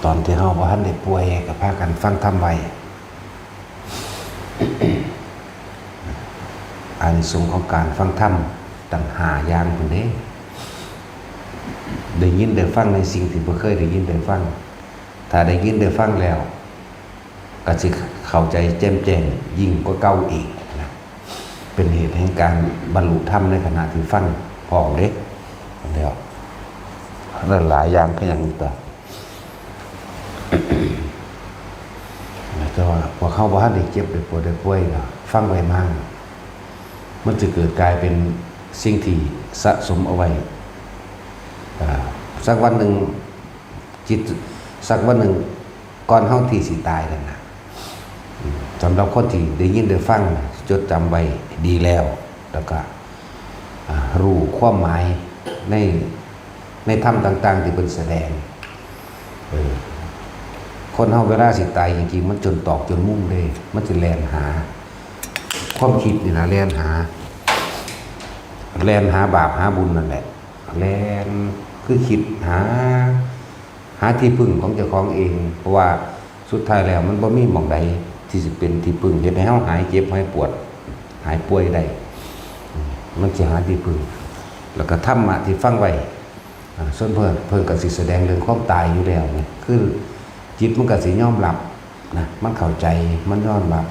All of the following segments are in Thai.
ตอนที่เฮาบ่ทันได้ป่วยก็พากันฟังธรรมไว้อานิสงส์ของการฟังธรรมตั้ง5อย่างพุ่นเด้ได้ยินได้ฟังในสิ่งที่บ่เคยได้ยินได้ฟังถ้าได้ยินได้ฟังแล้วก็สิเข้าใจแจ่มแจ้งยิ่งกว่าเก่าอีกนะเป็นเหตุแห่งการบรรลุธรรมในขณะที่ฟังพร้อมเด้แล้วหลายอย่างก็อย่างนี้ต่อแต่ว่าพอเข้าบ้านได้เจ็บได้ปวดได้ป่วยนะฟังไว้มากมันจะเกิดกลายเป็นสิ่งที่สะสมเอาไว้สักวันหนึ่งจิตสักวันหนึ่งก่อนเฮาที่สิตายนั่นนะสำหรับคนที่ได้ยินได้ฟังจดจำไว้ดีแล้วก็รู้ความหมายในธรรมต่างๆที่เป็นแสดงคนเฮาเวลาสิตายจริงๆมันจนตอกจนมุ่งเลยมันจะแล่นหาความคิดนี่นะแล่นหาบาปหาบุญนั่นแหละแล่นคือคิดหาที่พึ่งของเจ้าของเองเพราะว่าสุดท้ายแล้วมันบ่มีหม่องใดที่สิเป็นที่พึ่งเฮ็ดให้เฮาหายเจ็บหายปวดหายป่วยได้มันสิหาที่พึ่งแล้วก็ธรรมะที่ฟังไว้ส่วนเพิ่นก็สิแสดงเรื่องความตายอยู่แล้วนี่คือจิตมันก็สิยอมรับนะมันเข้าใจมันยอมรับ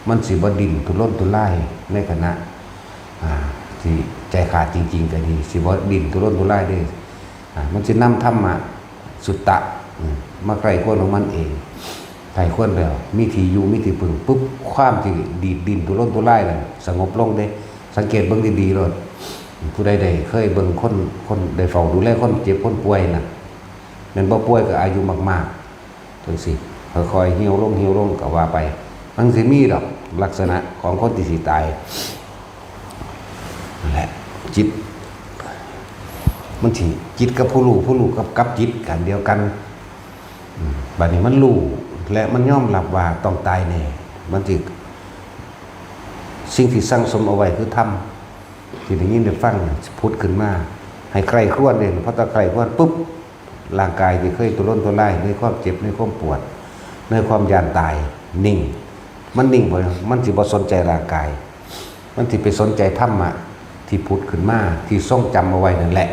มันสิบ่ดิ้นทุรนทุรายในขณะที่ใจขาดจริงๆก็ดีสิบ่ดิ้นทุรนทุรายเด้มันสินำธรรมะสุตตะมาใกล้ควรของมันเองใกล้ควรแล้วมีที่อยู่มีที่พึ่งปุ๊บความที่ดิ้นทุรนทุรายนั่นสงบลงเด้สังเกตเบิ่งดีๆโลดผู้ใดได้เคยเบิ่งคนได้เฝ้าดูแลคนเจ็บคนป่วยน่ะแม่นบ่ป่วยก็อายุมากๆจังซี่ค่อยๆเหี่ยวลงก็ว่าไปมันสิมีดอกลักษณะของคนที่สิตายนั่นแหละจิตมันสิจิตกับผู้รู้กับจิตกันเดียวกันบัดนี้มันรู้และมันยอมรับว่าต้องตายแน่มันสิสิ่งที่สั่งสมเอาไว้คือธรรมที่ได้ยินได้ฟังพุทธขึ้นมาให้ใครครวญเองเพราะถ้าใครครวญปุ๊บร่างกายที่เคยทุรนทุรายในความเจ็บในความปวดในความยานตายนิ่งมันนิ่งบ่มันสิบ่สนใจร่างกายมันสิไปสนใจธรรมะที่พุทธขึ้นมาที่ทรงจำเอาไว้นั่นแหละ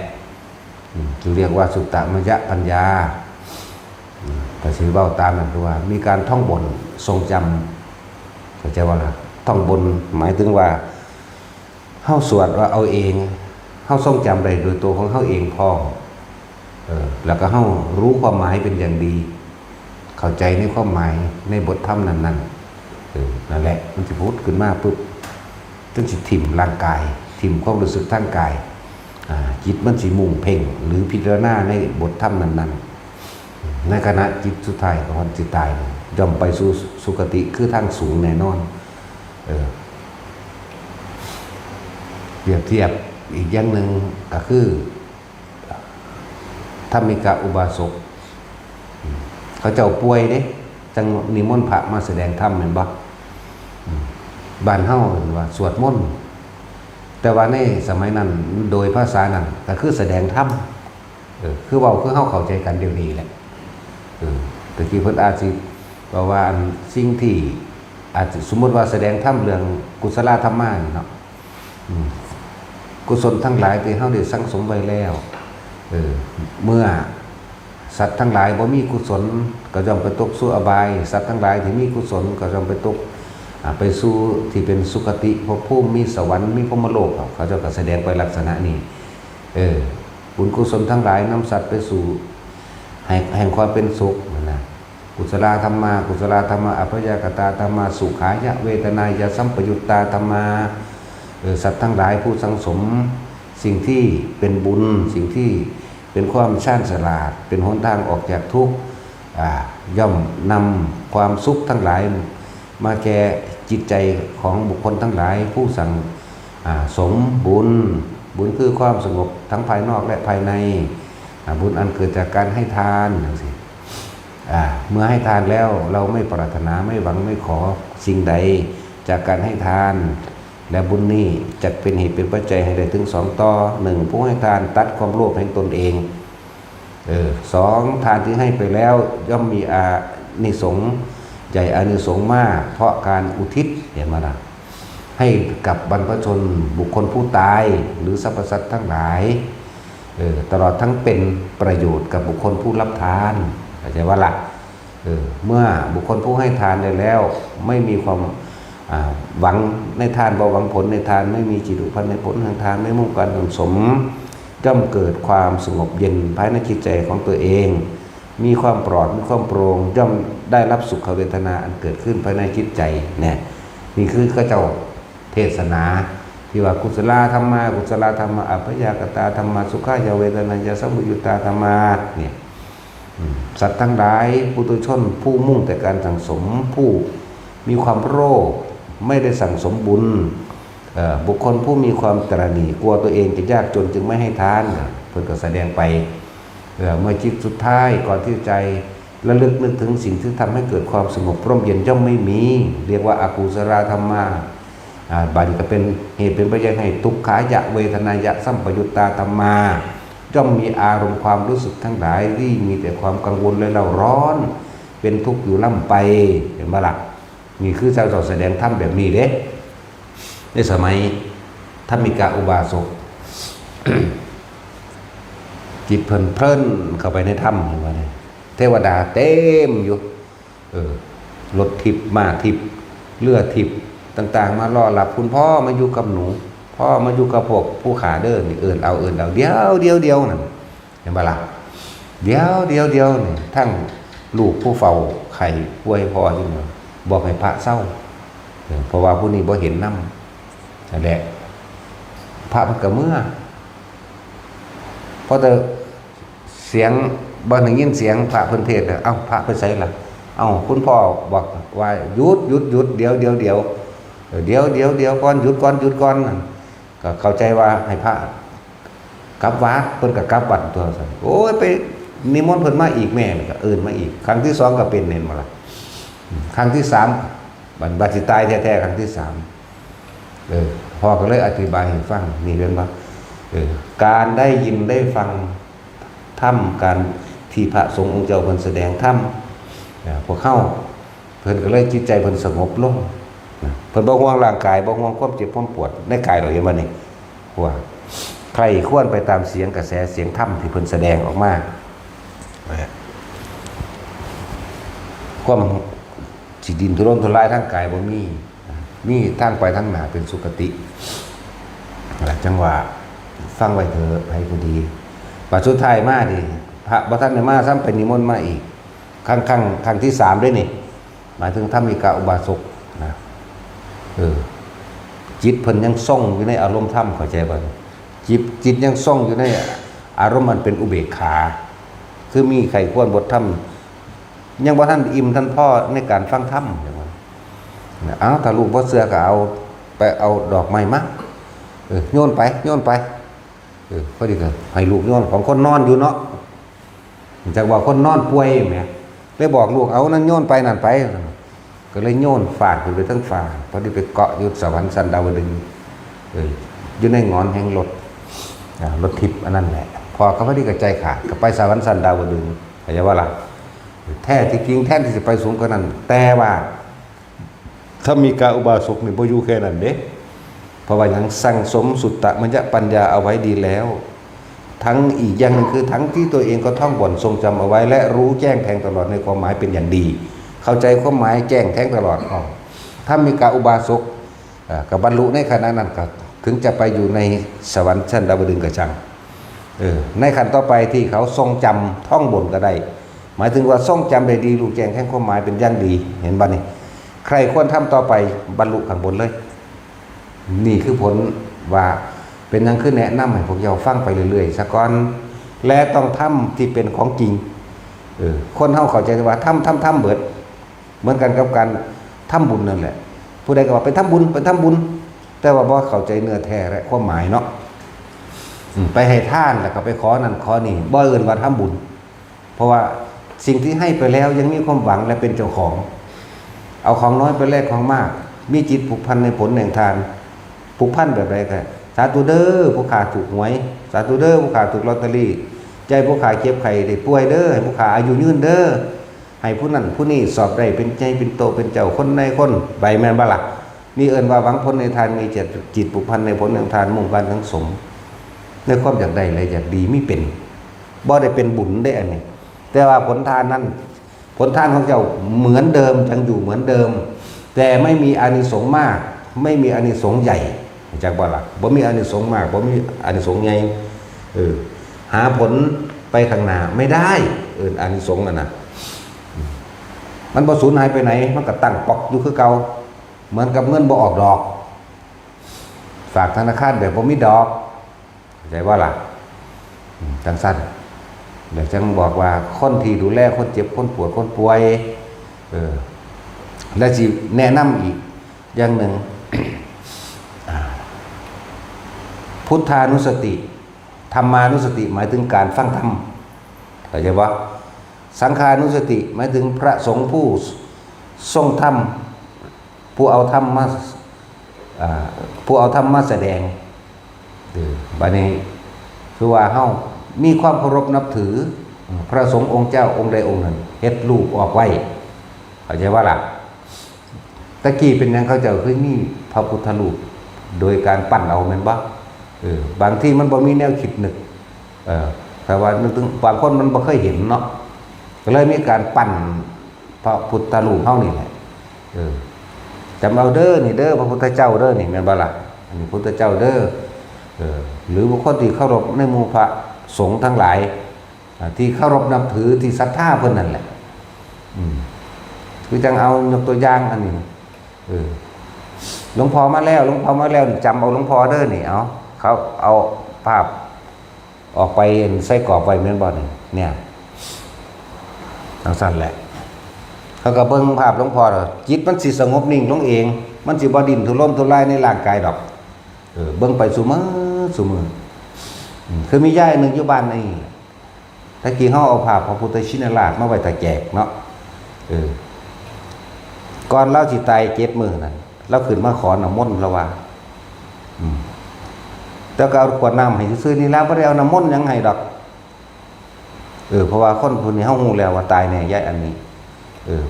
จึงเรียกว่าสุตตมยปัญญาแต่สิเว้าตามนั่นคือว่ามีการท่องบนทรงจำเข้าใจว่าล่ะท่องบนหมายถึงว่าเฮาสวดว่าเอาเองเฮาทรงจำได้โดยตัวของเฮาเองพอแล้วก็เฮารู้ความหมายเป็นอย่างดีเข้าใจในความหมายในบทธรรมนั้นนั่นแหละมันสิพูดขึ้นมาปุ๊บจึงสิถิ่มร่างกายถิ่มความรู้สึกทางกายจิตมันสิมุ่งเพ่งหรือพิจารณาในบทธรรมนั้นในขณะจิตสุดท้ายของมันสิตายย่อมไปสู่สุคติคือทางสูงแน่นอนเปรียบเทียบอีกอย่างหนึ่งก็คือธรรมิกะอุบาสกเขาเจ้าป่วยเด้จังนิมนต์พระมาแสดงธรรมแม่นบ่บ้านเฮาเห็นว่าสวดมนต์แต่ว่าในสมัยนั้นโดยภาษานั้นก็คือแสดงธรรมคือเว้าคือเฮาเข้าใจกันเดี๋ยวนี้แหละแต่ที่เพิ่นอาจสิว่าอันสิ่งที่อาจจะสมมุติว่าแสดงธรรมเรื่องกุศลธรรมะเนาะกุศลทั้งหลายที่เฮาได้สั่งสมไว้แล้วเมื่อสัตว์ทั้งหลายบ่มีกุศลก็ย่อมไปตกสู่อบายสัตว์ทั้งหลายที่มีกุศลก็ย่อมไปตกไปสู่ที่เป็นสุคติภพภูมิมีสวรรค์มีพรหมโลกเขาเจ้าก็แสดงไปลักษณะนี้บุญกุศลทั้งหลายนำสัตว์ไปสู่แห่งความเป็นสุขนะกุศลธรรมะอัพยากตาธรรมะสุขายะเวทนายะสัมปยุตตาธรรมะสัตว์ทั้งหลายผู้สังสมสิ่งที่เป็นบุญสิ่งที่เป็นความชาญฉลาดเป็นหนทางออกจากทุกข์ย่อมนำความสุขทั้งหลายมาแก่จิตใจของบุคคลทั้งหลายผู้สั่งสมบุญคือความสงบทั้งภายนอกและภายในบุญอันเกิดจากการให้ทานอย่างนี้เมื่อให้ทานแล้วเราไม่ปรารถนาไม่หวังไม่ขอสิ่งใดจากการให้ทานและบุญนี้จะเป็นเหตุเป็นปัจจัยให้ได้ถึง2 ต่อ 1ผู้ให้ทานตัดความโลภแห่งตนเอง สองทานที่ให้ไปแล้วย่อมมีอานิสงส์ใหญ่อานิสงส์มากเพราะการอุทิศเห็นไหมล่ะให้กับบรรพชนบุคคลผู้ตายหรือสรรพสัตว์ทั้งหลายตลอดทั้งเป็นประโยชน์กับบุคคลผู้รับทานเข้าใจว่าล่ะเมื่อบุคคลผู้ให้ทานได้แล้วไม่มีความหวังในทานบ่หวังผลในทานไม่มีจิตอุพันในผลทางทานไม่มุ่งการสังสมย่อมเกิดความสงบเย็นภายในจิตใจของตัวเองมีความปลอดมีความโปร่งย่อมได้รับสุขเวทนาอันเกิดขึ้นภายในจิตใจเนี่ยนี่คือข้าเจ้าเทศนาที่ว่ากุศลธรรมะกุศลธรรมะอัพยากตาธรรมะสุขายเวทนายสัมยุตตาธรรมะเนี่ยสัตว์ทั้งหลายปุถุชนผู้มุ่งแต่การสั่งสมผู้มีความโลภไม่ได้สั่งสมบุญบุคคลผู้มีความตระหนี่กลัวตัวเองจะยากจนจึงไม่ให้ทานเพื่อก็แสดงไปเมื่อจิตสุดท้ายก่อนที่ใจระลึกนึกถึงสิ่งที่ทำให้เกิดความสงบร่มเย็นย่อมไม่มีเรียกว่าอกุศลธรรมะบาลีก็เป็นเหตุเป็นปัจจัยให้ทุกขายะเวทนายะสัมปยุตตาธรรมาย่อมมีอารมณ์ความรู้สึกทั้งหลายที่มีแต่ความกังวลและเร่าร้อนเป็นทุกข์อยู่ล่ำไปเห็นไหมล่ะนี่คือเจ้าแสดงธรรมแบบนี้เด้ในสมัยธรรมิกาอุบาสก จิตเพลินเข้าไปในถ้ำเห็นไหมเทวดาเต็มอยู่รถทิพย์มาทิพย์เรือทิพย์ต่างๆมารอหลับคุณพ่อมาอยู่กับหนูพ่อมาอยู่กับพวกผู้ขาเดินนี่เอินเอาเดียวนั่นเห็นไหมล่ะเดียวนี่ทั้งลูกผู้เฝ้าไข่ป่วยพ่อที่นี่บอกให้พระเศร้าเพราะว่าผู้นี้บ่เห็นน้ำนั่นแหละพระมันก็เมื่อพอแต่เสียงบ่ถึงยินเสียงพระเพิ่นเทศน์เอ้าพระไปไสล่ะเอ้าคุณพ่อบอกว่าหยุดเดี๋ยวก่อนหยุดก่อนก็เข้าใจว่าให้พระกลับวัดเพิ่นก็กลับวัดตัวซั่นโอ้ยไปนิมนต์เพิ่นมาอีกแม่ก็เอิ้นมาอีกครั้งที่2ก็เป็นเห็นบ่ล่ะครั้งที่3บัดสิตายแท้ๆครั้งที่3พ่อก็เลยอธิบายให้ฟังนี่เป็นว่าการได้ยินได้ฟังธรรมการที่พระสงฆ์องค์เจ้าเพิ่นแสดงธรรมพวกเข้าเพิ่นก็เลยจิตใจเพิ่นสงบลงเพิ่นบ่ห่วงร่างกายบ่ห่วงความเจ็บความปวดในกายเราเห็นบ่นี่ว่าใครควรไปตามเสียงกระแสเสียงธรรมที่เพิ่นแสดงออกมาความสิดินทุรนทุรายทางกายบ่มีทางไปทางหน้าเป็นสุคติจังหวะฟังไว้เถอะให้พอดีปัจจุบันมาดิพระบ่ทันได้มาซ้ำเป็นนิมนต์มาอีกครั้งที่3ด้วยนี่หมายถึงธรรมิกาอุบาสกนะจิตเพิ่นยังทรงอยู่ในอารมณ์ธรรมเข้าใจบ่จิตยังทรงอยู่ในอารมณ์มันเป็นอุเบกขาคือมีใครควรบทธรรมยังบ่ทันอิ่มท่านพ่อในการฟังธรรมอย่างว่าถ้าลูกบ่เชื่อก็เอาไปเอาดอกไม้มาโยนไปพอดีก็ให้ลูกโยนของคนนอนอยู่เนาะจากว่าคนนอนป่วยแหมเลยบอกลูกเอานั่นโยนไปนั่นไปก็เลยโยนฟาดขึ้นไปทั้งฟ้าพอดีไปเกาะอยู่สวรรค์สันดาวดึงอยู่ในงอนแห่งรถทิพย์อันนั้นแหละพอเขาพอดีกับใจขาดก็ไปสวรรค์สันดาวดึงเข้าใจว่าล่ะแท้ที่จริงแท้ที่จะไปสูงกว่านั้นแต่ว่าถ้ามีกาอุบาสกนี่บ่อยู่แค่นั้นเด้เพราะว่ายังสั่งสมสุตตมัญญปัญญาเอาไว้ดีแล้วทั้งอีกอย่างนึงคือทั้งที่ตัวเองก็ท่องบ่นทรงจำเอาไว้และรู้แจ้งแทงตลอดในความหมายเป็นอย่างดีเข้าใจความหมายแจ้งแทงตลอดถ้ามีกาอุบาสกกับบรรลุในขณะนั้นก็ถึงจะไปอยู่ในสวรรค์ชั้นดาวดึงส์ก็ช่างในขั้นต่อไปที่เขาทรงจำท่องบ่นก็ได้หมายถึงว่าทรงจำได้ดีรู้แจ้งแทงความหมายเป็นอย่างดีเห็นบ่นี่ใครควรทำต่อไปบรรลุข้างบนเลยนี่คือผลว่าเป็นยังขึ้นแนะนำให้พวกเราฟังไปเรื่อยๆสักก่อนและต้องทำที่เป็นของจริงคนเฮาเข้าใจว่าทำเบิดเหมือนกันกับการทำบุญนั่นแหละผู้ใดก็ว่าไปทำบุญแต่ว่าบ่เข้าใจเนื้อแท้และความหมายเนาะไปให้ทานแล้วก็ไปขอนั่นขอนี่บ่เอิ้นว่าทำบุญเพราะว่าสิ่งที่ให้ไปแล้วยังมีความหวังและเป็นเจ้าของเอาของน้อยไปแลกของมากมีจิตผูกพันในผลแห่งทานผูกพันแบบไรกันสาธุเด้อผู้ขาถูกหวยสาธุเด้อผู้ขาถูกลอตเตอรี่ ใจผู้ขาเจ็บไข้ได้ป่วยเด้อให้ผู้ขาอายุยืนเด้อให้ผู้นั้นผู้นี้สอบได้เป็นใจเป็นโตเป็นเจ้าคนในคนใบแม่นบ่ล่ะนี่เอิ้นว่าหวังผลในทานมีจิตผูกพันในผลแห่งทานมุ่งการทั้งสมในความอยากได้อะไรอยากดีไม่เป็นบ่ได้เป็นบุญได้อันนี้แต่ว่าผลทานนั้นผลทานของเจ้าเหมือนเดิมยังอยู่เหมือนเดิมแต่ไม่มีอานิสงส์มากไม่มีอานิสงส์ใหญ่จากบ่ล่ะบ่มีอานิสงส์มากบ่มีอานิสงส์ใหญ่หาผลไปข้างหน้าไม่ได้อานิสงส์น่ะมันบ่สูญหายไปไหนมันก็ตั้งปอกอยู่คือเก่าเหมือนกับเงินบ่ออกดอกฝากธนาคารแบบบ่มีดอกใจว่าล่ะจังสั้นเดี๋ยวจังบอกว่าคนที่ดูแลคนเจ็บคนปวดคนป่วยและสิแนะนำอีกอย่างหนึ่ง พุทธานุสติธรรมานุสติหมายถึงการฟังธรรมเข้าใจว่าสังฆานุสติหมายถึงพระสงฆ์ผู้ทรงธรรมผู้เอาธรรมมาแสดงบัดนี้คือว่าเฮามีความเคารพนับถือพระสงฆ์องค์เจ้าองค์ใดองค์หนึ่งเฮ็ดรูปออกไว้เข้าใจว่าล่ะตะกี้เป็นหยังเขาเจ้าคือมีพระพุทธรูปโดยการปั้นเอาแม่นบ่บางที่มันบ่มีแนวคิดนึกแต่ว่านึกถึงบางคนมันบ่เคยเห็นเนาะก็เลยมีการปั้นพระพุทธรูปเฮานี่แหละจำเอาเด้อนี่เด้อพระพุทธเจ้าเด้อนี่แม่นบ่ล่ะอันนี้พุทธเจ้าเด้อหรือบุคคลที่เคารพในหมู่พระสงฆ์ทั้งหลายที่เคารพนับถือที่ศรัทธาเพิ่นนั่นแหละคือจังเอายกตัวอย่างอันนี้หลวงพ่อมาแล้วจำเอาหลวงพ่อเด้อนี่เอาเขาเอาภาพออกไปใส่กรอบไว้แม่นบ่นี่เนี่ยจังซั่นแหละเขาก็เบิ่งภาพหลวงพ่อจิตมันสิสงบนิ่งลงเองมันสิบ่ดิ้นทุรนทุรายในร่างกายดอกเบิ่งไปซุมื้อคือมีย่ายนึงอยู่บ้านนี่ตะกี้เฮาเอาภาพพระพุทธชินราชมาไว้ตะแจกเนาะก่อนเราสิตาย7มื้อนั่นเราขึ้นมาขอน้ำมนต์แล้วว่าแต่ก็เอาขวดน้ำให้ซื่อๆนี่แล้วบ่ได้เอาน้ำมนต์หยังให้ดอกเพราะว่าคนผู้นี้เฮาฮู้แล้วว่าตายแน่ยายอันนี้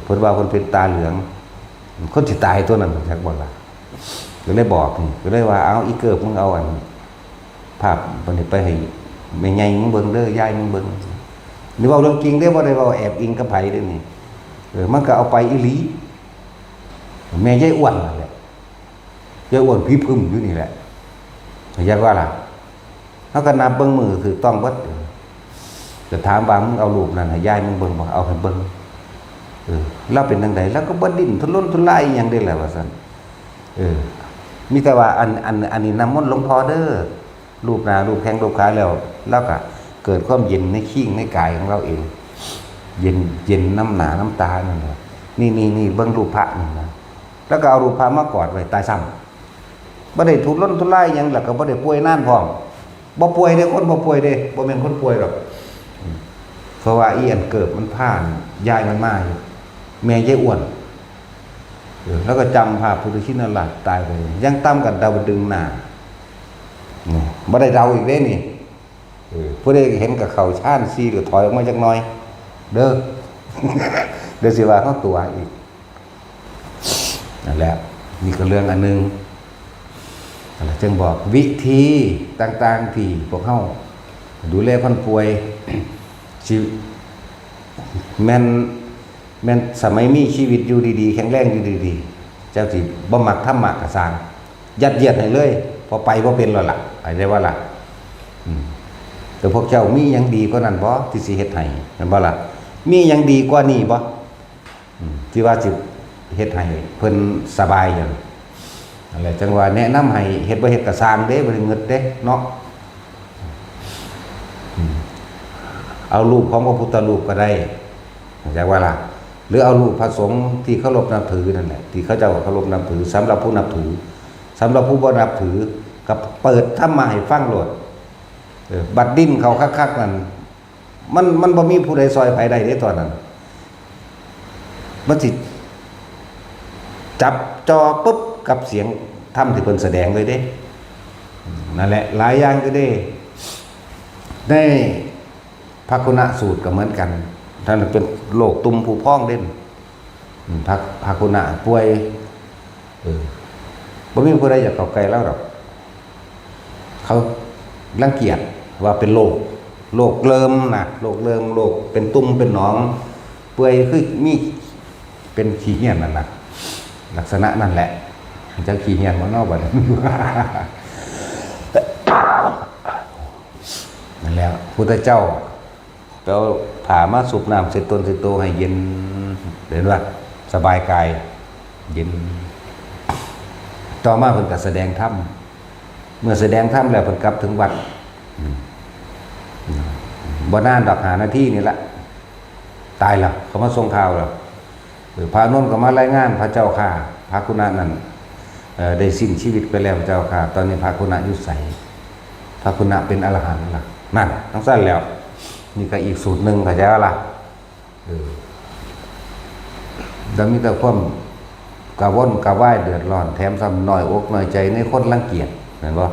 เพิ่นว่าเพิ่นเป็นตาเหลืองคนสิตายตัวนั้นจักบ่ล่ะก็เลยบอกก็เลยว่าเอาอีเกิบมึงเอาอันภาพบัดนี้ไปให้แม่ใหญ่มึงเบิ่งเด้อยายมึงเบิ่งนี่เว้าเรื่องจริงเด้บ่ได้เว้าแอบอิงกับไผเด้นี่มันก็เอาไปอีหลีแม่ยายอ้วนนั่นแหละยายอ้วนผีพึ่มอยู่นี่แหละอยากว่าล่ะเฮาก็นับเบิ่งมือคือต้องเบิดจะถามว่ามึงเอารูปนั้นให้ยายมึงเบิ่งบ่เอาให้เบิ่งเราเป็นจังไดแล้วก็บ่ดิ้นทุรนทุรายหยังได้แหละว่าซั่นมีแต่ว่าอันนี้น้ำมนต์หลวงพ่อเด้อรูปหน้ารูปแข้งรูปขาแล้วก็เกิดความเย็นในขี้ในกายของเราเองเย็นน้ำหนาน้ำตานั่นแหละนี่เบิ่งรูปพระนี่นะแล้วก็เอารูปพระมากอดไว้ตายซ้ำบ่ได้ทุรนทุรายหยังแล้วก็บ่ได้ป่วยนานพร้อมบ่ป่วยเด้คนบ่ป่วยเด้บ่แม่นคนป่วยหรอกเพราะว่าอีอันเกิดมันผ่านยายมันมาอยู่แม่ยายอ้วนแล้วก็จำภาพพุทธชินราชตายไปยังตั้มกับดาวดึงหน้าบ่ได้เดาอีกเด้นี่ผู้ใดเห็นกับเขาชาญซีหรือถอยออกมาจักหน่อยเด้อ เดี๋ยวสิว่าเขาตัวอีกนั่นแหละนี่ก็เรื่องอันนึงจึงบอกวิธีต่างๆที่พวกเฮาดูแลคนป่วยชีแม่นสมัยมีชีวิตอยู่ดีๆแข็งแรงอยู่ดีๆเจ้าสิบ่มักธรรมะก็สร้างยัดเยียดให้เลยพอไปบ่เป็นแล้วล่ะเข้าใจว่าล่ะแต่พวกเจ้ามีหยังดีกว่านั้นบ่ที่สิเฮ็ดให้แม่นบ่ล่ะมีหยังดีกว่านี้บ่ที่ว่าสิเฮ็ดให้เพิ่นสบายอย่างนั่นแหละจังว่าแนะนำให้เฮ็ดบ่เฮ็ดก็สร้างเด้บ่ได้เงิดเด้เนาะเอารูปของพระพุทธรูปก็ได้เข้าใจว่าล่ะหรือเอารูปพระสงฆ์ที่เคารพนับถือนั่นแหละที่เขาเจ้าเคารพนับถือสำหรับผู้นับถือสำหรับผู้บ่นับถือกับเปิดธรรมะให้ฟังโลดบัดดิ้นเขาคักๆนั่นมันบ่มีผู้ใดซอยไผได้เด้ตอนนั้นมันสิจับจอปุ๊บกับเสียงธรรมที่เพิ่นแสดงเลยเด้นั่นแหละหลายอย่างก็ได้ ภักคุณะสูตรก็เหมือนกันท่านเป็นโรคตุ่มผู้พองเด่นภักคุณะป่วยบ่มีผู้ใดอยากเข้าใกล้แล้วหรอกเขารังเกียจว่าเป็นโรคเริ่มนะโรคเป็นตุ่มเป็นหนองเปื่อยคือมีเป็นขี้เหี้ยนนั่นน่ะลักษณะนั่นแหละจะขี้เหี้ยนบ่เนาะบัดนี้ นั่นแล้วพุทธเจ้าก็ผ่ามาสูบน้ำเสร็จตนเสร็จโตให้เย็นเห็นว่าสบายกายเย็นต่อมาเพิ่นก็แสดงธรรมเมื่อแสดงธรรมแล้วเพิ่นกลับถึงวัดบ่นานดอก5 นาทีนี่ละตายแล้วเขามาส่งข่าวแล้วพระนนท์ก็มารายงานพระเจ้าค่ะพระคุณะนั่นได้สิ้นชีวิตไปแล้วพระเจ้าค่ะตอนนี้พระคุณะอยู่ไสพระคุณะเป็นอรหันต์ล่ะนั่นทั้งสั้นแล้วนี่ก็อีกสูตรหนึ่งเข้าใจว่าล่ะดังนี้แต่ความกระวนกระวายเดือดร้อนแถมซ้ำน้อยอกน้อยใจในคนรังเกียจเห็นบ่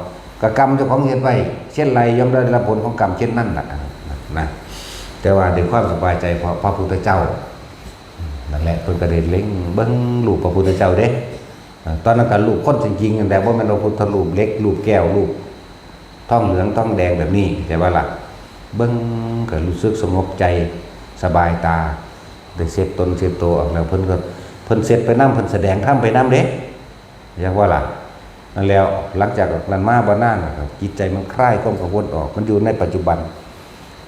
กกรรมเจ้าของเฮ็ดไว้เช่นไรย่อมได้รับผลของกรรมเช่นนั้นน่ะนะแต่ว่าด้วยความสบายใจเพราะพระพุทธเจ้านั่นแหละเพิ่นก็ได้เล็งเบิ่งรูปพระพุทธเจ้าเด้ตอนนั้นก็รูปคนจริงๆแต่ว่ามันพระพุทธรูปเล็กรูปแก้วรูปท้องเหลืองท้องแดงแบบนี้ใช่ป่ะล่ะเบิ่งก็รู้สึกสงบใจสบายตาได้เสพตนเสพตัวออกแล้วเพิ่นเสร็จไปนำเพิ่นแสดงธรรมไปนำเด้อย่างว่าล่ะนั่นแล้วหลังจากนั้นมาบ่นานนะครับจิตใจมันคลายความกังวลออกมันอยู่ในปัจจุบัน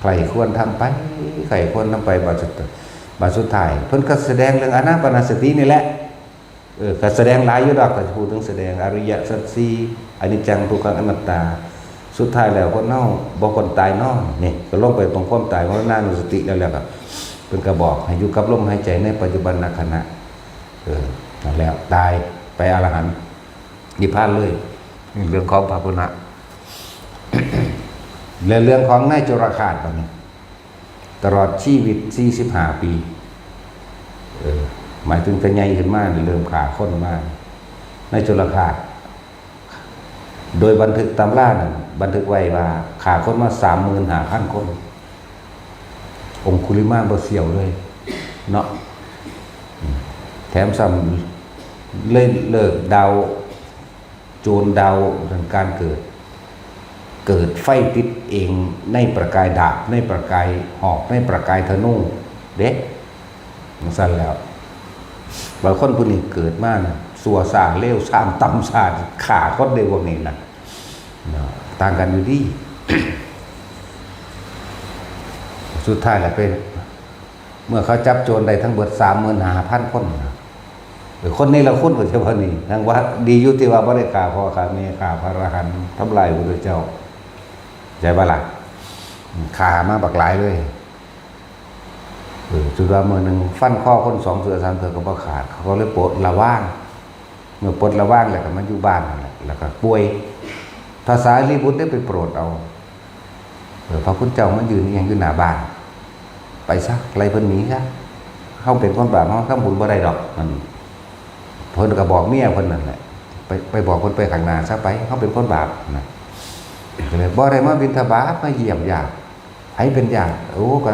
ใครควรทำไปใครควรทำไปบัดสุดท้ายเพิ่นก็แสดงเรื่องอานาปานสตินี่แหละก็แสดงหลายอยู่ดอกก็พูดถึงแสดงอริยสัจสี่อนิจจังทุกขังอนัตตาสุดท้ายแล้วคนเฮาบ่คนตายเนาะนี่ก็ลงไปตรงความตายของนานุสติแล้วก็เพิ่นก็บอกให้อยู่กับลมหายใจในปัจจุบันขณะนั่นแล้วตายไปอรหันต์นิพพานเลยเรื่องของพระพุทธะ และเรื่องของนายโจรคาตบัดนี้ตลอดชีวิต45 ปีหมายถึงจะใหญ่ขึ้นมาเริ่มขาค้นมากนายโจรคาตโดยบันทึกตำรานั้นบันทึกไว้ว่าขาค้นมา 35,000 คนองคุลิมานบ่เสียวเลยเนาะแถมซ้ำเลิกดาวโจรดาวทางการเกิดไฟติดเองในประกายดาบในประกายหอกในประกายธนูเด็กสั่นแล้วบางคนผู้นี้เกิดมานะสัวสร้างเลวสร้างตำสาดขาคนเดียวพวกนี้นะต่างกันอยู่ดี สุดท้ายแหละเป็นเมื่อเขาจับโจรได้ทั้งหมด35,000 คนคนนี้เราคุ้นกับเฉพาะนี้ทางว่าดีอยู่ที่ว่าบ่ได้ฆ่าพ่อฆ่าแม่ฆ่าพระอรหันต์ทำลายพระพุทธเจ้าใจบ่ล่ะฆ่ามาบักหลายเลยจุดว่ามื้อนึงฟันข้อคน2 เทื่อ 3 เทื่อก็บ่ขาดเขาก็เลยปลดละว่างเมื่อปลดละว่างแล้วก็มาอยู่บ้านนั่นแหละแล้วก็ป่วยภาษาลีบุตรได้ไปโปรดเอาพระพุทธเจ้ามันยืนเอียงอยู่หน้าบ้านไปซะไล่เพิ่นหนีซะเฮาเป็นคนบาปเฮาทำบุญบ่ได้ดอกมันเพิ่นก็บอกเมียเพิ่นนั่นแหละไปบอกเพิ่นไปข้างหน้าซะไปเฮาเป็นคนบาปนะก็เลยบ่ได้มาบิณฑบาตมาเยี่ยมญาติให้เป็นญาติโอ้ก็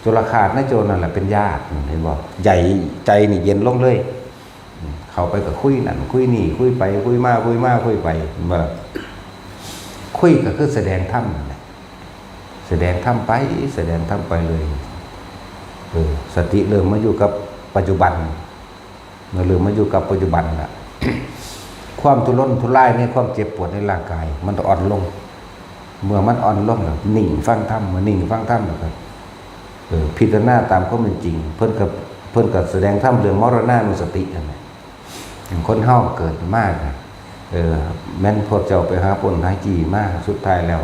โจรคาตนะโจรนั่นแหละเป็นญาติเห็นบ่ใหญ่ใจนี่เย็นลงเลยเข้าไปก็คุยนั่นคุยนี่คุยไปคุยมาคุยไปบ่คุยก็คือแสดงธรรมแสดงธรรมไปแสดงธรรมไปเลยสติเริ่มมาอยู่กับปัจจุบันเมื่อเริ่มมาอยู่กับปัจจุบันละ ความทุรนทุรายในความเจ็บปวดในร่างกายมันอ่อนลงเมื่อมันอ่อนลงแล้วนิ่งฟังธรรมเมื่อนิ่งฟังธรรมแล้วก็พิจารณาตามความเป็นจริงเพิ่นกับแสดงธรรมเรื่องมรณานุสตินั่นแหละคนเฮาเกิดมากแม่นพวกเจ้าไปหาปนหาจีมากสุดท้ายแล้ว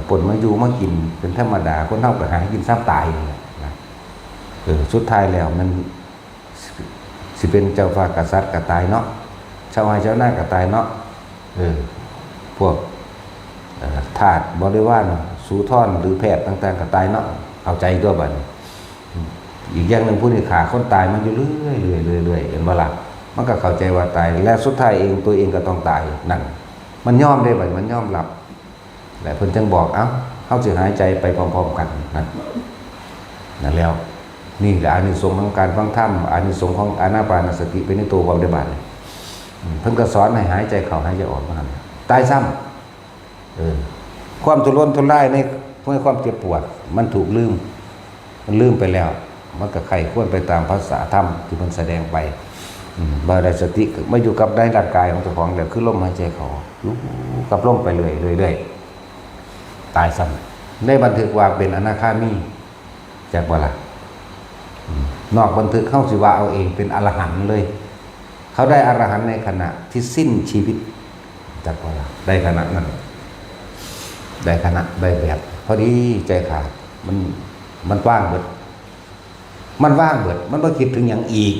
ปนมาอยู่มากินเป็นธรรมดาคนเฮาก็หากินซ้ำตายนะสุดท้ายแล้วมันสิเป็นเจ้าฟ้ากษัตริย์ก็ตายเนาะชาวไร่ชาวนาก็ตายเนาะพวกทาสบริวารสูท่อนหรือแพทย์ต่างๆก็ตายเนาะเอาใจตัวบัดอีกอย่างหนึ่งผู้นี้ขาคนตายมันอยู่เรื่อยเห็นบ่ล่ะมันก็เข้าใจว่าตายและสุดท้ายเองตัวเองก็ต้องตายนั่นมันยอมได้บัดมันยอมรับและเพิ่นจึงบอกเอ้าเฮ เขาจะหายใจไปพร้อมๆกันนั่นแล้วนี่แหละอานิสงส์ของการฟังธรรมอานิสงส์ของอานาปานสติเป็นในตัวความปฏิบัติเพิ่งก็สอนให้หายใจเข้าหายใจออกมาตายซ้ำความทุรนทุรายในความเจ็บปวดมันถูกลืมไปแล้วมันก็ไข้ควรไปตามภาษาธรรมที่มันแสดงไปบ่ได้สติมาอยู่กับได้ร่างกายของเจ้าของแล้วคือลมหายใจเข้ารู้กับลมไปเรื่อยตายซ้ำได้บันทึกว่าเป็นอนาคามีจากว่าล่ะนอกบันทึกเข้าสิว่าเอาเองเป็นอรหันต์เลยเขาได้อรหันต์ในขณะที่สิ้นชีวิตจากว่าล่ะได้ขณะนั้นได้ขณะได้แบบพอดีใจขาดมันว่างเบิดมันว่างเบิดมันบ่คิดถึงอย่างอีก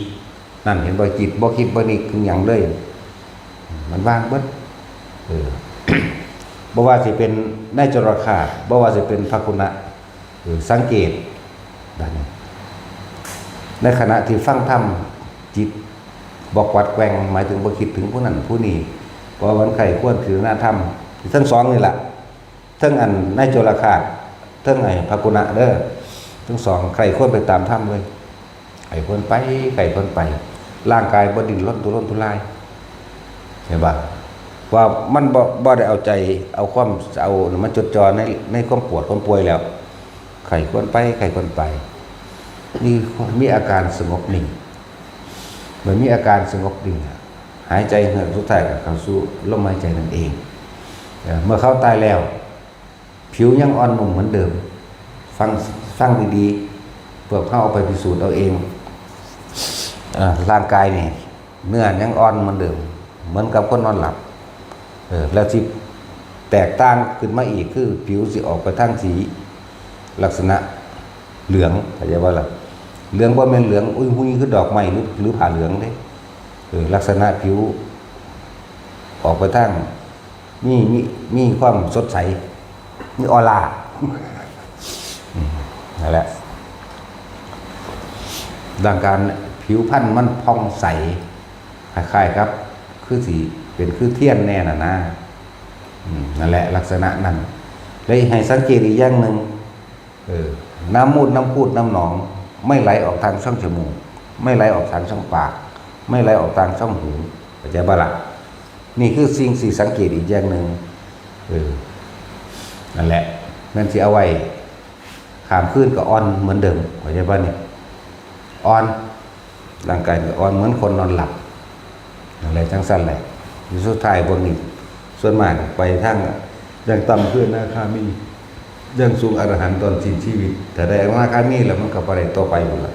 นั่นเห็นบ่จิตบ่คิดบ่นึกถึงอย่างเลยมันว่างเบิดบ่ว่าสิเป็นในจรคาตบ่ว่าสิเป็นภคุณะสังเกตดังนี้ในขณะที่ฟังธรรมจิตบอกวัดแกว่งหมายถึงบ่คิดถึงผู้นั้นผู้นี้เพราะวันไข้ควรถือหน้าธรรมทั้งสองนี่แหละทั้งอันในจรคาตทั้งไอ้ภคุณะเด้อทั้งสองใครควรไปตามธรรมเลยใครควรไปใครควรไปร่างกายบ่ดิ้นรนทุรายเห็นป่ะว่ามันบ่ได้เอาใจเอาความเอามันจดจ่อในความปวดความป่วยแล้วใครควรไปใครควรไปมีอาการสงบนิ่งเหมือนมีอาการสงบนิ่งหายใจเหือกสุดท้ายกับเข้าสู่ลมหายใจนั่นเองเมื่อเขาตายแล้วผิวยังอ่อนนุ่มเหมือนเดิมฟังดีๆพวกเขาเอาไปพิสูจน์เอาเองร่างกายนี่เนื้อยังอ่อนเหมือนเดิมเหมือนกับคนนอนหลับแล้วที่แตกต่างขึ้นมาอีกคือผิวสิออกไปทางสีลักษณะเหลืองเข้าใจว่าล่ะเหลืองบ่แม่นเหลืองอุ้ยหุ้ยคือดอกไม้หรือผ้าเหลืองเด้ลักษณะผิวออกไปทางมีความสดใสมีออร่านั่นแหละดังการผิวพรรณมันผ่องใสคล้ายๆครับคือสีเป็นคือเทียนแน่น่ะนะนั่นแหละลักษณะนั้นเลยให้สังเกตอีกอย่างหนึ่งน้ำมูดน้ำพูดน้ำหนองไม่ไหลออกทางช่องจมูกไม่ไหลออกทางช่องปากไม่ไหลออกทางช่องหูเข้าใจบ่ล่ะนี่คือสิ่งที่สังเกตอีกอย่างหนึ่งนั่นแหละนั่นสิเอาไว้ขามขึ้นก็อ่อนเหมือนเดิมเข้าใจบ่เนี่ยอ่อนร่างกายก็อ่อนเหมือนคนนอนหลับอะไรจังสั้นแหละสุดท้ายพวกนี้ส่วนมากไปทั้งอย่างต่ำขึ้นนะคามีอย่างสูงอรหันต์ตอนสิ้นชีวิตแต่ได้ว่าคามีแล้วมันก็บ่ได้ต่อไปหมดละ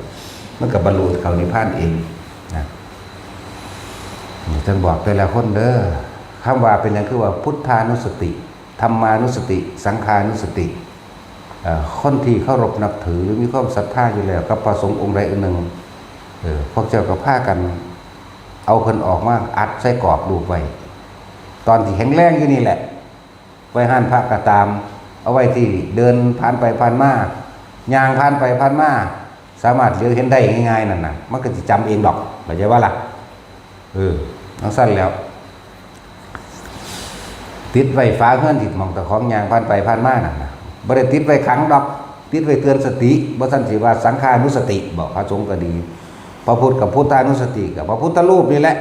มันก็บรรลุเข้านิพพานเองนะท่านบอกแต่ละคนเด้อคำว่าเป็นอย่างคือว่าพุทธานุสติธรรมานุสติสังฆานุสติคนที่เคารพนับถือหรือมีความศรัทธาอยู่แล้วกับพระสงฆ์องค์ใดองค์หนึ่งพวกเจ้าก็พากันเอาเพิ่นออกมาอัดใส่กรอบรูปไว้ตอนที่แข็งแรงอยู่นี่แหละไว้ห้านพระก็ตามเอาไว้ที่เดินผ่านไปผ่านมาย่างผ่านไปผ่านมาสามารถเลี้ยวเห็นได้ง่ายๆนั่นน่ะมันก็สิจำเองดอกเข้าใจว่าล่ะทั้งสั้นแล้วติดไว้ฟ้าเฮือนติดมองตะของย่างผ่านไปผ่านมานั่นน่ะบ่ได้ติดไว้ขังดอกติดไว้เตือนสติบ่ซั่นสิว่าสังฆานุสติบอกพระสงฆ์ก็ดีพระพุทธกับพุทธานุสติกับพระพุทธรูปนี่แหละ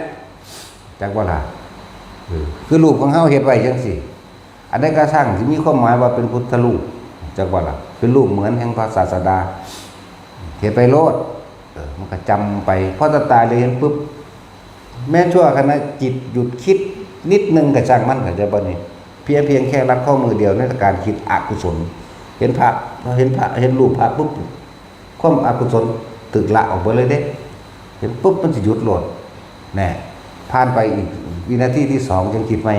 จักว่าล่ะคือรูปของเฮาเฮ็ดไว้จังซี่อันใดก็ช่างที่มีความหมายว่าเป็นพุทธรูปจักว่าล่ะเป็นรูปเหมือนแห่งพระศาสดาเฮ็ดไปโลดมันก็จำไปพอตายเลยเห็นปุ๊บแม้ชั่วขณะจิตหยุดคิดนิดนึงก็ช่างมันก็จะบ่นี่เพียงแค่รัดข้อมือเดียวในการคิดอกุศลเห็นพระเห็นรูปพระปุ๊บความอกุศลตึกละออกไปเลยเด้เห็นปุ๊บมันจะหยุดโหลดแน่ผ่านไปอีกวินาทีที่สองยังคิดไหม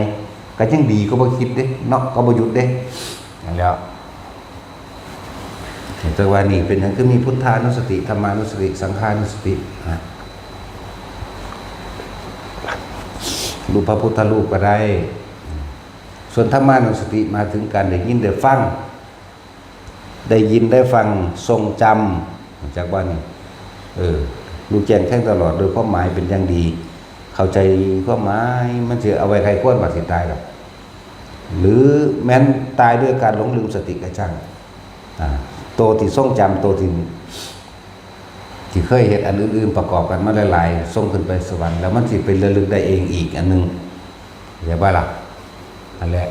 ก็ยังดีก็บ่คิดเด้เนาะก็บ่หยุดเด้แล้วแต่ว่านี่เป็นอย่างคือมีพุทธานุสติธรรมานุสติสังฆานุสติรูปพระพุทธรูปก็ได้ส่วนธรรมานุสติมาถึงการได้ยินได้ฟังได้ยินได้ฟังทรงจำจากว่านี่รู้แจ้งแท่งตลอดโดยความหมายเป็นอย่างดีเข้าใจความหมายมันจะเอาไว้ใครควรปฏิตายหรอก หรือแม้นตายด้วยการหลงลืมสติกระช่างตัวที่ทรงจำตัวที่เคยเห็นอันอื่นๆประกอบกันมาหลายๆส่งขึ้นไปสวรรค์แล้วมันสิเป็นระลึกได้เองอีกอันนึงอย่าบ้าหลักอันแหละ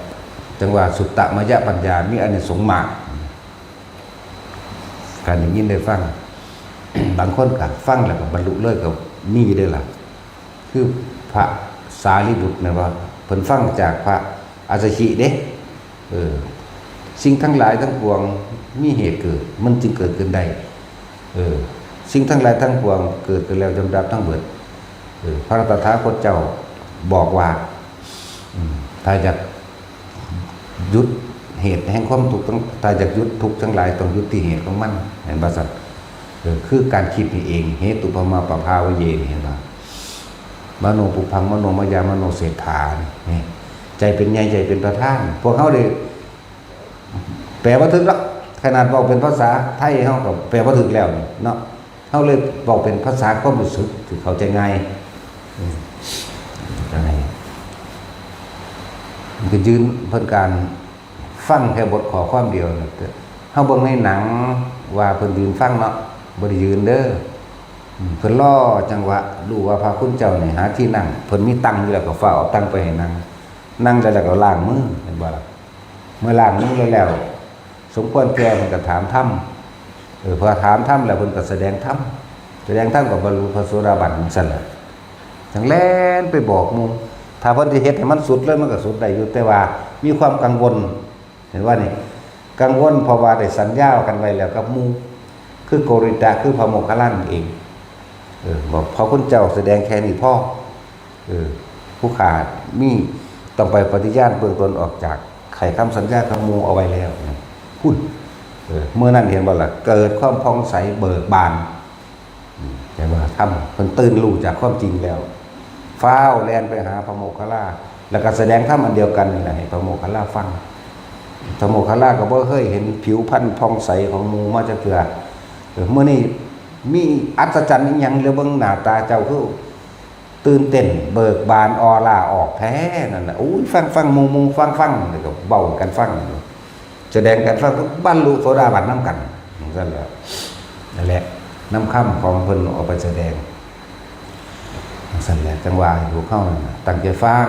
จังหวะสุตตมยปัญญามีอันนี้สงมากการอย่างนี้ได้ฟัง บางคนก็ฟังแล้วก็บรรลุเลยก็มีได้ล่ะคือพระสารีบุตรนะว่าเพิ่นฟังจากพระอาสชิเด้สิ่งทั้งหลายทั้งปวงมีเหตุเกิดมันจึงเกิดขึ้นได้สิ่งทั้งหลายทั้งปวงเกิดขึ้นแล้วจำดับทั้งเบิดพระตถาคตเจ้าบอกว่าถ้าอยากยุดเหตุแห่งความทุกข์ถ้าอยากยุดทุกข์ทั้งหลายต้องยุดที่เหตุของมันเห็นบ่สัตว์คือการคิดนี่เองเหตุปมาปภาวเยเห็นบ่มโนปุพังมโนมยามโนเศรษฐานี่ใจเป็นใหญ่ใจเป็นประธานพวกเขาได้แปลว่าถึกแล้วขนาดบอกเป็นภาษาไทยเขาก็แปลว่าถึกแล้วเนาะเขาเลยบอกเป็นภาษาความรู้สึกที่เขาใจง่ายอะไรมันก็ยืนเพิ่นการฟังแค่บทขอความเดียวเขาเบิ่งในหนังว่าเพิ่นยืนฟังเนาะบ่ได้ยืนเด้อเพิ่นล่อจังหวะดูว่าพระคุณเจ้านี่หาที่นั่งเพิ่นมีตังอยู่แล้วก็ฟ้าเอาตังไปให้นั่งแล้วก็ล้างมือเห็นบ่ล่ะเมื่อล้างมือแล้วสมควรแก่เพิ่นก็ถามธรรมพอถามธรรมแล้วเพิ่นก็แสดงธรรมก็บรรลุพระโสดาบันซั่นแหละจังแล่นไปบอกหมู่ถ้าเพิ่นสิเฮ็ดให้มันสุดเลยมันก็สุดได้อยู่แต่ว่ามีความกังวลเห็นว่านี่กังวลเพราะว่าได้สัญญากันไว้แล้วกับหมู่คือโกริตะคือพระโมคคัลลานั่นเองบอกพระคุณเจ้าแสดงแค่นี้พอผู้ขาดมีต้องไปปฏิญาณเบื้องต้นออกจากไขคำสัญญาของหมู่เอาไว้แล้วพูดเมื่อนั้นเห็นบ่ล่ะเกิดความผ่องใสเบิกบานแต่ว่าทำเพิ่นตื่นรู้จากความจริงแล้วฟ้าวแล่นไปหาพระโมคคัลลาแล้วก็แสดงธรรมอันเดียวกันนี่แหละให้พระโมคคัลลาฟังพระโมคคัลลาก็บ่เคยเห็นผิวพรรณผ่องใสของหมู่มาจักเทื่อเมื่อนี้มีอัศจรรย์อีหยังเหลือเบิ่งหน้าตาเจ้าคือตื่นเต้นเบิกบานออร่าออกแท้นั่นน่ะอุ้ยฟังหมู่ฟังแล้วก็เว้ากันฟังแสดงกันฟังก็บรรลุโสดาบันนำกันนั่นแหละนั่นแหละนำคำของเพิ่นออกไปแสดงสั่นแหละจังหวะอยู่เข้าตั้งใจฟัง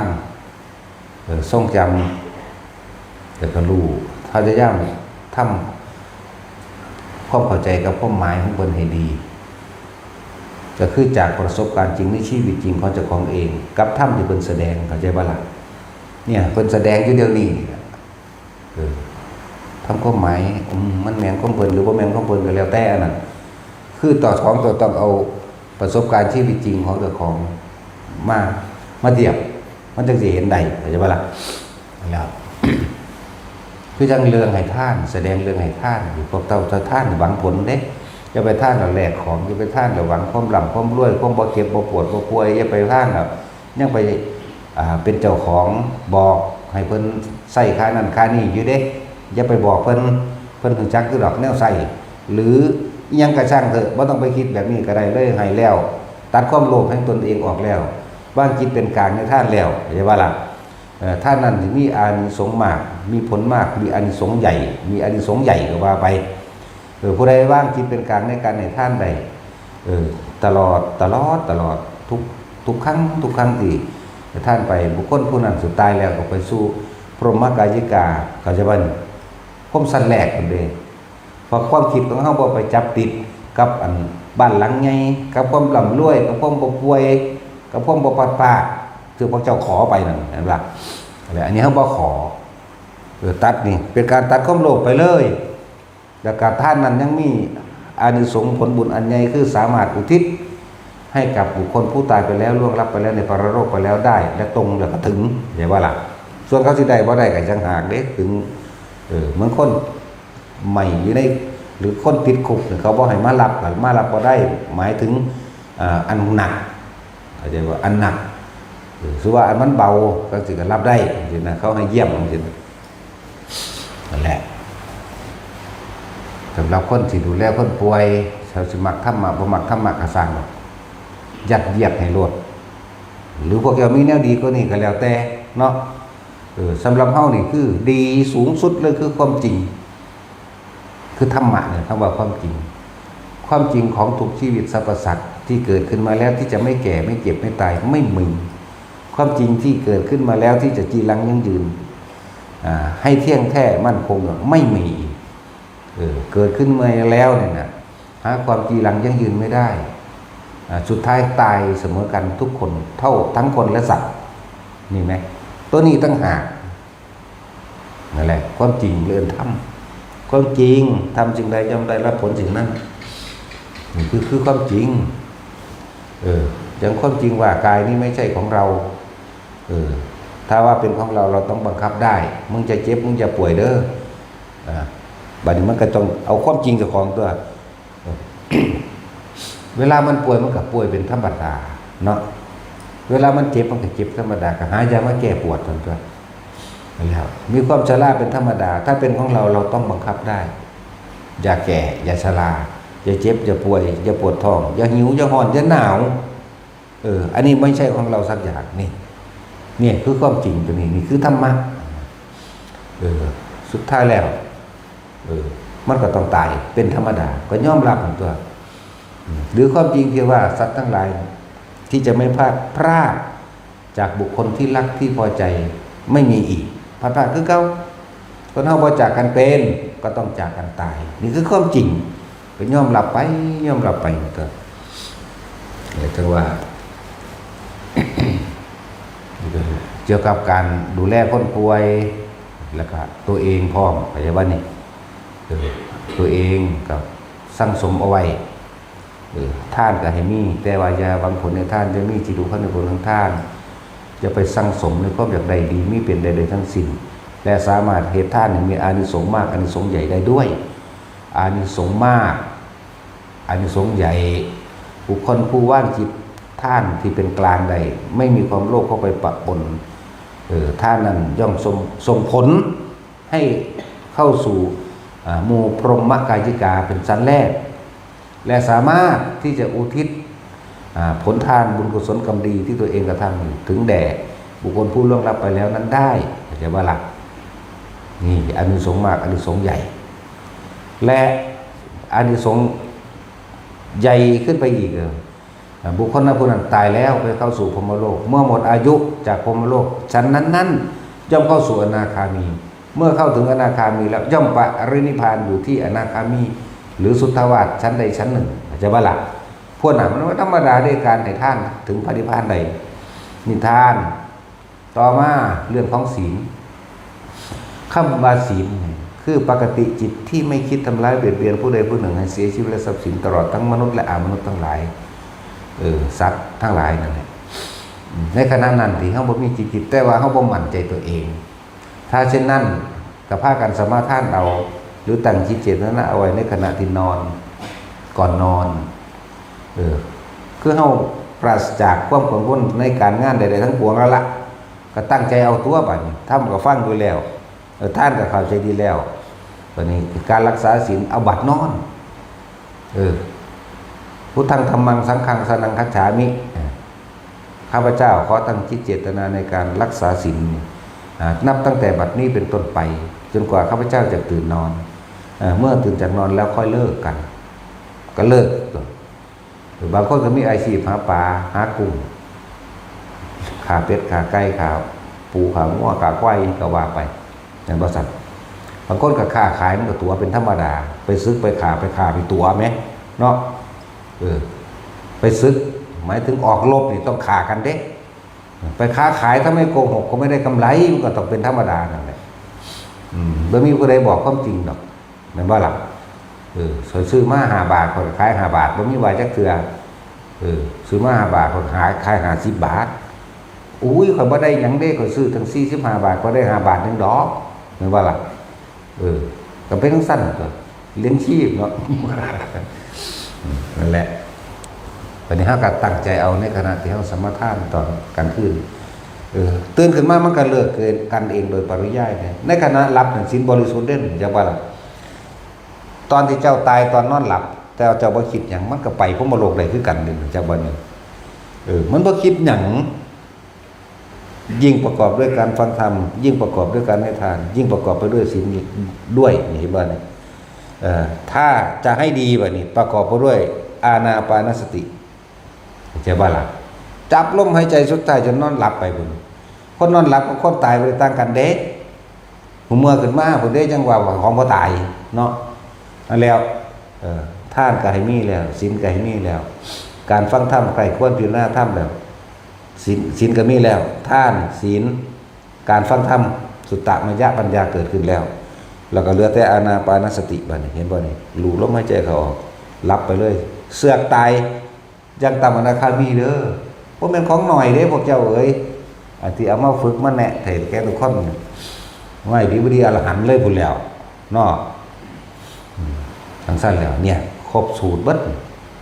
ทรงจำแต่ก็รู้พยายามทำความเข้าใจกับความหมายของเพิ่นให้ดีก็คือจากประสบการณ์จริงในชีวิตจริงของเจ้าของเองกับธรรมที่เพิ่นแสดงเข้าใจบ่ล่ะเนี่ยเพิ่นแสดงอยู่เดี๋ยวนี้ทำความหมายมันแม่นของเพิ่นหรือบ่แม่นของเพิ่นก็แล้วแต่นั่นคือต่อของตัวต้องเอาประสบการณ์ชีวิตจริงของเจ้าของมาเทียบมันจึงสิเห็นได้เข้าใจบ่ล่ะแล้ว คือจังเรื่องให้ท่านแสดงเรื่องให้ท่านอยู่พวกเจ้าจะท่านหวังผลเด้อย่าไปท่านแล้วแลกของอย่าไปท่านแล้วหวังความร่ำความรวยความบ่เก็บบ่ปวดบ่ป่วยอย่าไปท่านแล้วยังไปเป็นเจ้าของบอกให้เพิ่นใส่ค่านั้นค่านี้อยู่เด้อย่าไปบอกเพิ่นถึงจักคือดอกแนวใส่หรืออิหยังก็ช่างเถอะบ่ต้องไปคิดแบบนี้ก็ได้เลยให้แล้วตัดความโลภให้ตนเองออกแล้ววางจิตเป็นกลางในท่านแล้วเข้าใจว่าล่ะท่านนั้นที่มีอานิสงส์มากมีผลมากมีอานิสงส์ใหญ่มีอานิสงส์ใหญ่ก็ว่าไปผู้ใดว่างจิตเป็นกลางในการให้ท่านใดตลอดทุกครั้งที่ท่านไปบุคคลผู้นั้นสุดตายแล้วก็ไปสู่พรหมกายิกาเขาจะว่าความสันแหลกกันเลยเพราะความคิดของเฮาบ่ไปจับติดกับอันบ้านหลังใหญ่กับความร่ำรวยกับความบ่ป่วยกับความบ่ปัดปากคือพวกเจ้าขอไปนั่นเห็นป่ะอะไรอันนี้เขาบอกขอตัดนี่เป็นการตัดความโลภไปเลยแต่การท่านนั้นยังมีอานิสงส์ผลบุญอันใหญ่คือสามารถอุทิศให้กับบุคคลผู้ตายไปแล้วล่วงลับไปแล้วในปรโลกไปแล้วได้และตรงแล้วก็ถึงเห็นว่าล่ะส่วนเขาสิได้บ่ได้ก็จังหากเด้ถึงเหมือนคนใหม่อยู่ในหรือคนติดคุกเขาบ่ให้มารับบ่ได้หมายถึงอันหนักเข้าใจว่าอันหนักคือว่าอันมันเบาก็สิรับได้จริงๆนะเขาให้เยี่ยมจริงๆนั่นแหละสำหรับคนที่ดูแลคนป่วยเขาสิมักธรรมะบ่มักธรรมะก็สร้างยัดเยียดให้โลดหรือพวกเจ้ามีแนวดีก็นี่ก็แล้วแต่เนาะ สำหรับเฮานี่คือดีสูงสุดเลยคือความจริงคือธรรมะเนี่ยคำว่าความจริงความจริงของทุกชีวิตสรรพสัตว์ที่เกิดขึ้นมาแล้วที่จะไม่แก่ไม่เจ็บไม่ตายไม่มีความจริงที่เกิดขึ้นมาแล้วที่จะจีรังยั่งยืนให้เที่ยงแท้มั่นคงไม่มีเกิดขึ้นมาแล้วเนี่ยนะหาความจีรังยั่งยืนไม่ได้สุดท้ายตายเสมอกันทุกคนเท่าทั้งคนและสัตว์นี่ไหมตัวนี้ตั้งหากนั่นแหละความจริงเรือนธรรมความจริงทำสิ่งใดย่อมได้รับผลสิ่งนั้นนี่คือความจริงอย่างความจริงว่ากายนี้ไม่ใช่ของเราถ้าว่าเป็นของเราเราต้องบังคับได้มึงจะเจ็บมึงจะป่วยเด้อบัดนี้มันก็ต้องเอาความจริงจากของตัว เวลามันป่วยมันก็ป่วยเป็นธรรมดาเนาะเวลามันเจ็บมันก็เจ็บธรรมดาก็หายามาแก้ปวดตัวแล้วมีความชราเป็นธรรมดาถ้าเป็นของเราเราต้องบังคับได้อย่าแก่อย่าชราอย่าเจ็บอย่าป่วยอย่าปวดท้องอย่าหิวอย่าร้อนอย่าหนาวอันนี้ไม่ใช่ของเราสักอย่างนี่คือความจริงตัวนี้นี่คือธรรมะสุดท้ายแล้วมันก็ต้องตายเป็นธรรมดาก็ยอมรับของตัวหรือความจริงที่ว่าสัตว์ทั้งหลายที่จะไม่พลาดจากบุคคลที่รักที่พอใจไม่มีอีกพลาดคือเก่าคนเฮาบ่จากกันเป็นก็ต้องจากกันตายนี่คือความจริงก็ยอมรับไปก็แต่ว่า เกี่ยวกับการดูแลคนป่วยแล้วก็ตัวเองพร้อมเข้าใจว่านี่ตัวเองกับสั่งสมเอาไว้ท่านก็ให้มีแต่ว่าอย่าบางผลในท่านจะมีจิตดูเข้าในผลของท่านจะไปสั่งสมในความอยากใดดีมีเป็นใดๆทั้งสิ้นและสามารถเหตุท่านมีอานิสงส์มากอานิสงส์ใหญ่ได้ด้วยอานิสงส์มากอานิสงส์ใหญ่บุคคลผู้ว่างจิตท่านที่เป็นกลางใดไม่มีความโลภเข้าไปปะปนท่านนั้นย่อมส่งผลให้เข้าสู่หมู่พรหมกายิกาเป็นชั้นแรกและสามารถที่จะอุทิศผลทานบุญกุศลกรรมดีที่ตัวเองกระทำถึงแด่บุคคลผู้ล่วงลับไปแล้วนั้นได้เข้าใจว่าหลักนี่อานิสงส์มากอานิสงส์ใหญ่และอานิสงส์ใหญ่ขึ้นไปอีกบุคคลนั้นผู้นั้นตายแล้วไปเข้าสู่พรหมโลกเมื่อหมดอายุจากพรหมโลกชั้นนั้นย่อมเข้าสู่อนาคามีเมื่อเข้าถึงอนาคามีแล้วย่อมปรินิพพานอยู่ที่อนาคามีหรือสุทธาวาสชั้นใดชั้นหนึ่งจะว่าหลักพวกนั้นมันธรรมดาด้วยการให้ท่านถึงพระนิพพานใดนิทานต่อมาเรื่องของศีลคำว่าศีลคือปกติจิตที่ไม่คิดทำร้ายเบียดเบียนผู้ใดผู้หนึ่งให้เสียชีวิตและทรัพย์สินตลอดทั้งมนุษย์และอมนุษย์ทั้งหลายสัตว์ทั้งหลายนั่นแหละในขณะนั้นที่เขาบ่มีจิตแต่ว่าเขาบ่มั่นใจตัวเองถ้าเช่นนั้นก็พากันสมาทานเอาหรือตั้งจิตเจตนาเอาไว้ในขณะที่นอนก่อนนอนคือเขาปราศจากความกังวลในการงานใดๆทั้งปวงแล้วละก็ตั้งใจเอาตัวบัดนี้ทำก็ฟังดูแล้วท่านก็เข้าใจดีแล้วตอนนี้การรักษาศีลเอาบัดนอนพุทธังธัมมังสังฆังสนังคัจฉามิข้าพเจ้าขอตั้งจิตเจตนาในการรักษาศีลนับตั้งแต่บัดนี้เป็นต้นไปจนกว่าข้าพเจ้าจะตื่นนอนเมื่อตื่นจากนอนแล้วค่อยเลิกกันก็เลิกหรือบางคนก็มีอาชีพหาปลาหากุ้งขาเป็ดขาไก่ขาปูขางัวขาควายก็ว่าไปอย่างบริษัทบางคนก็ค้าขายมันก็ตัวเป็นธรรมดาไปซื้อไปขาไปตัวไหมเนาะไปซื้อหมายถึงออกลบนี่ต้องขากันเด้ไปค้าขายถ้าไม่โกหกก็ไม่ได้กำไรมันก็ต้องเป็นธรรมดานั่นแหละไม่มีผู้ใดบอกความจริงหรอกนั่นว่าหลักซื้อมา5 บาทคนขาย5 บาทไม่มีวายจักเถื่อซื้อมา5 บาทคนขาย50 บาทอุ้ยคนบ่ได้ยังได้คนซื้อถึง45 บาทก็ได้5 บาทนึงดอกนั่นว่าหลักก็เป็นทั้งสั้นก็เลี้ยงชีพเนาะนั่นแหละวันนี้เขาก็ตั้งใจเอาในขณะที่เขาสมาทานตอนกลางคืนตื่นขึ้นมามันก็เลิกเกินกันเองโดยปริยายเนี่ยในขณะหลับเนี่ยศีลบริสุทธิ์เด่นจะว่าตอนที่เจ้าตายตอนนอนหลับแต่เจ้าบ่คิดอย่างมันก็ไปพรหมโลกใดคือกันนี่จากวันนี้มันบ่คิดอย่าง ยิ่งประกอบด้วยการฟังธรรมยิ่งประกอบด้วยการให้ทานยิ่งประกอบไปด้วยศีลด้วยนี่เห็นบ่นี่ถ้าจะให้ดีแบบนี้ประกอบไปด้วยอานาปานสติจะบ้าหลับจับลมหายใจสุดท้ายจนนอนหลับไปบุญคนนอนหลับกับคนตายไปต่างกันเด้หัวเมื่อขึ้นมาผมได้จังหวะของพ่อตายเนาะนั่นแล้วท่านก็ให้มีแล้วศีลก็ให้มีแล้ว การฟังธรรมใครควรพิจารณาธรรมแล้วศีลก็มีแล้วท่านศีลการฟังธรรมสุตตมยปัญญาเกิดขึ้นแล้วแล้วก็เหลือแต่อานาปานสติบัดนี้เห็นบ่นี่รู้ลมหายใจเขาออกรับไปเลยเสือกตายยังต่ำอนาคามีเด้อบ่แม่นของหน่อยเด้พวกเจ้าเอ้ยอันที่เอามาฝึกมาแนะให้แก่ทุกคนไว้ดีบ่ดีอรหันต์เลยพุ่นแล้วเนาะทั้งสั้นแล้วเนี่ยครบสูตรเบิด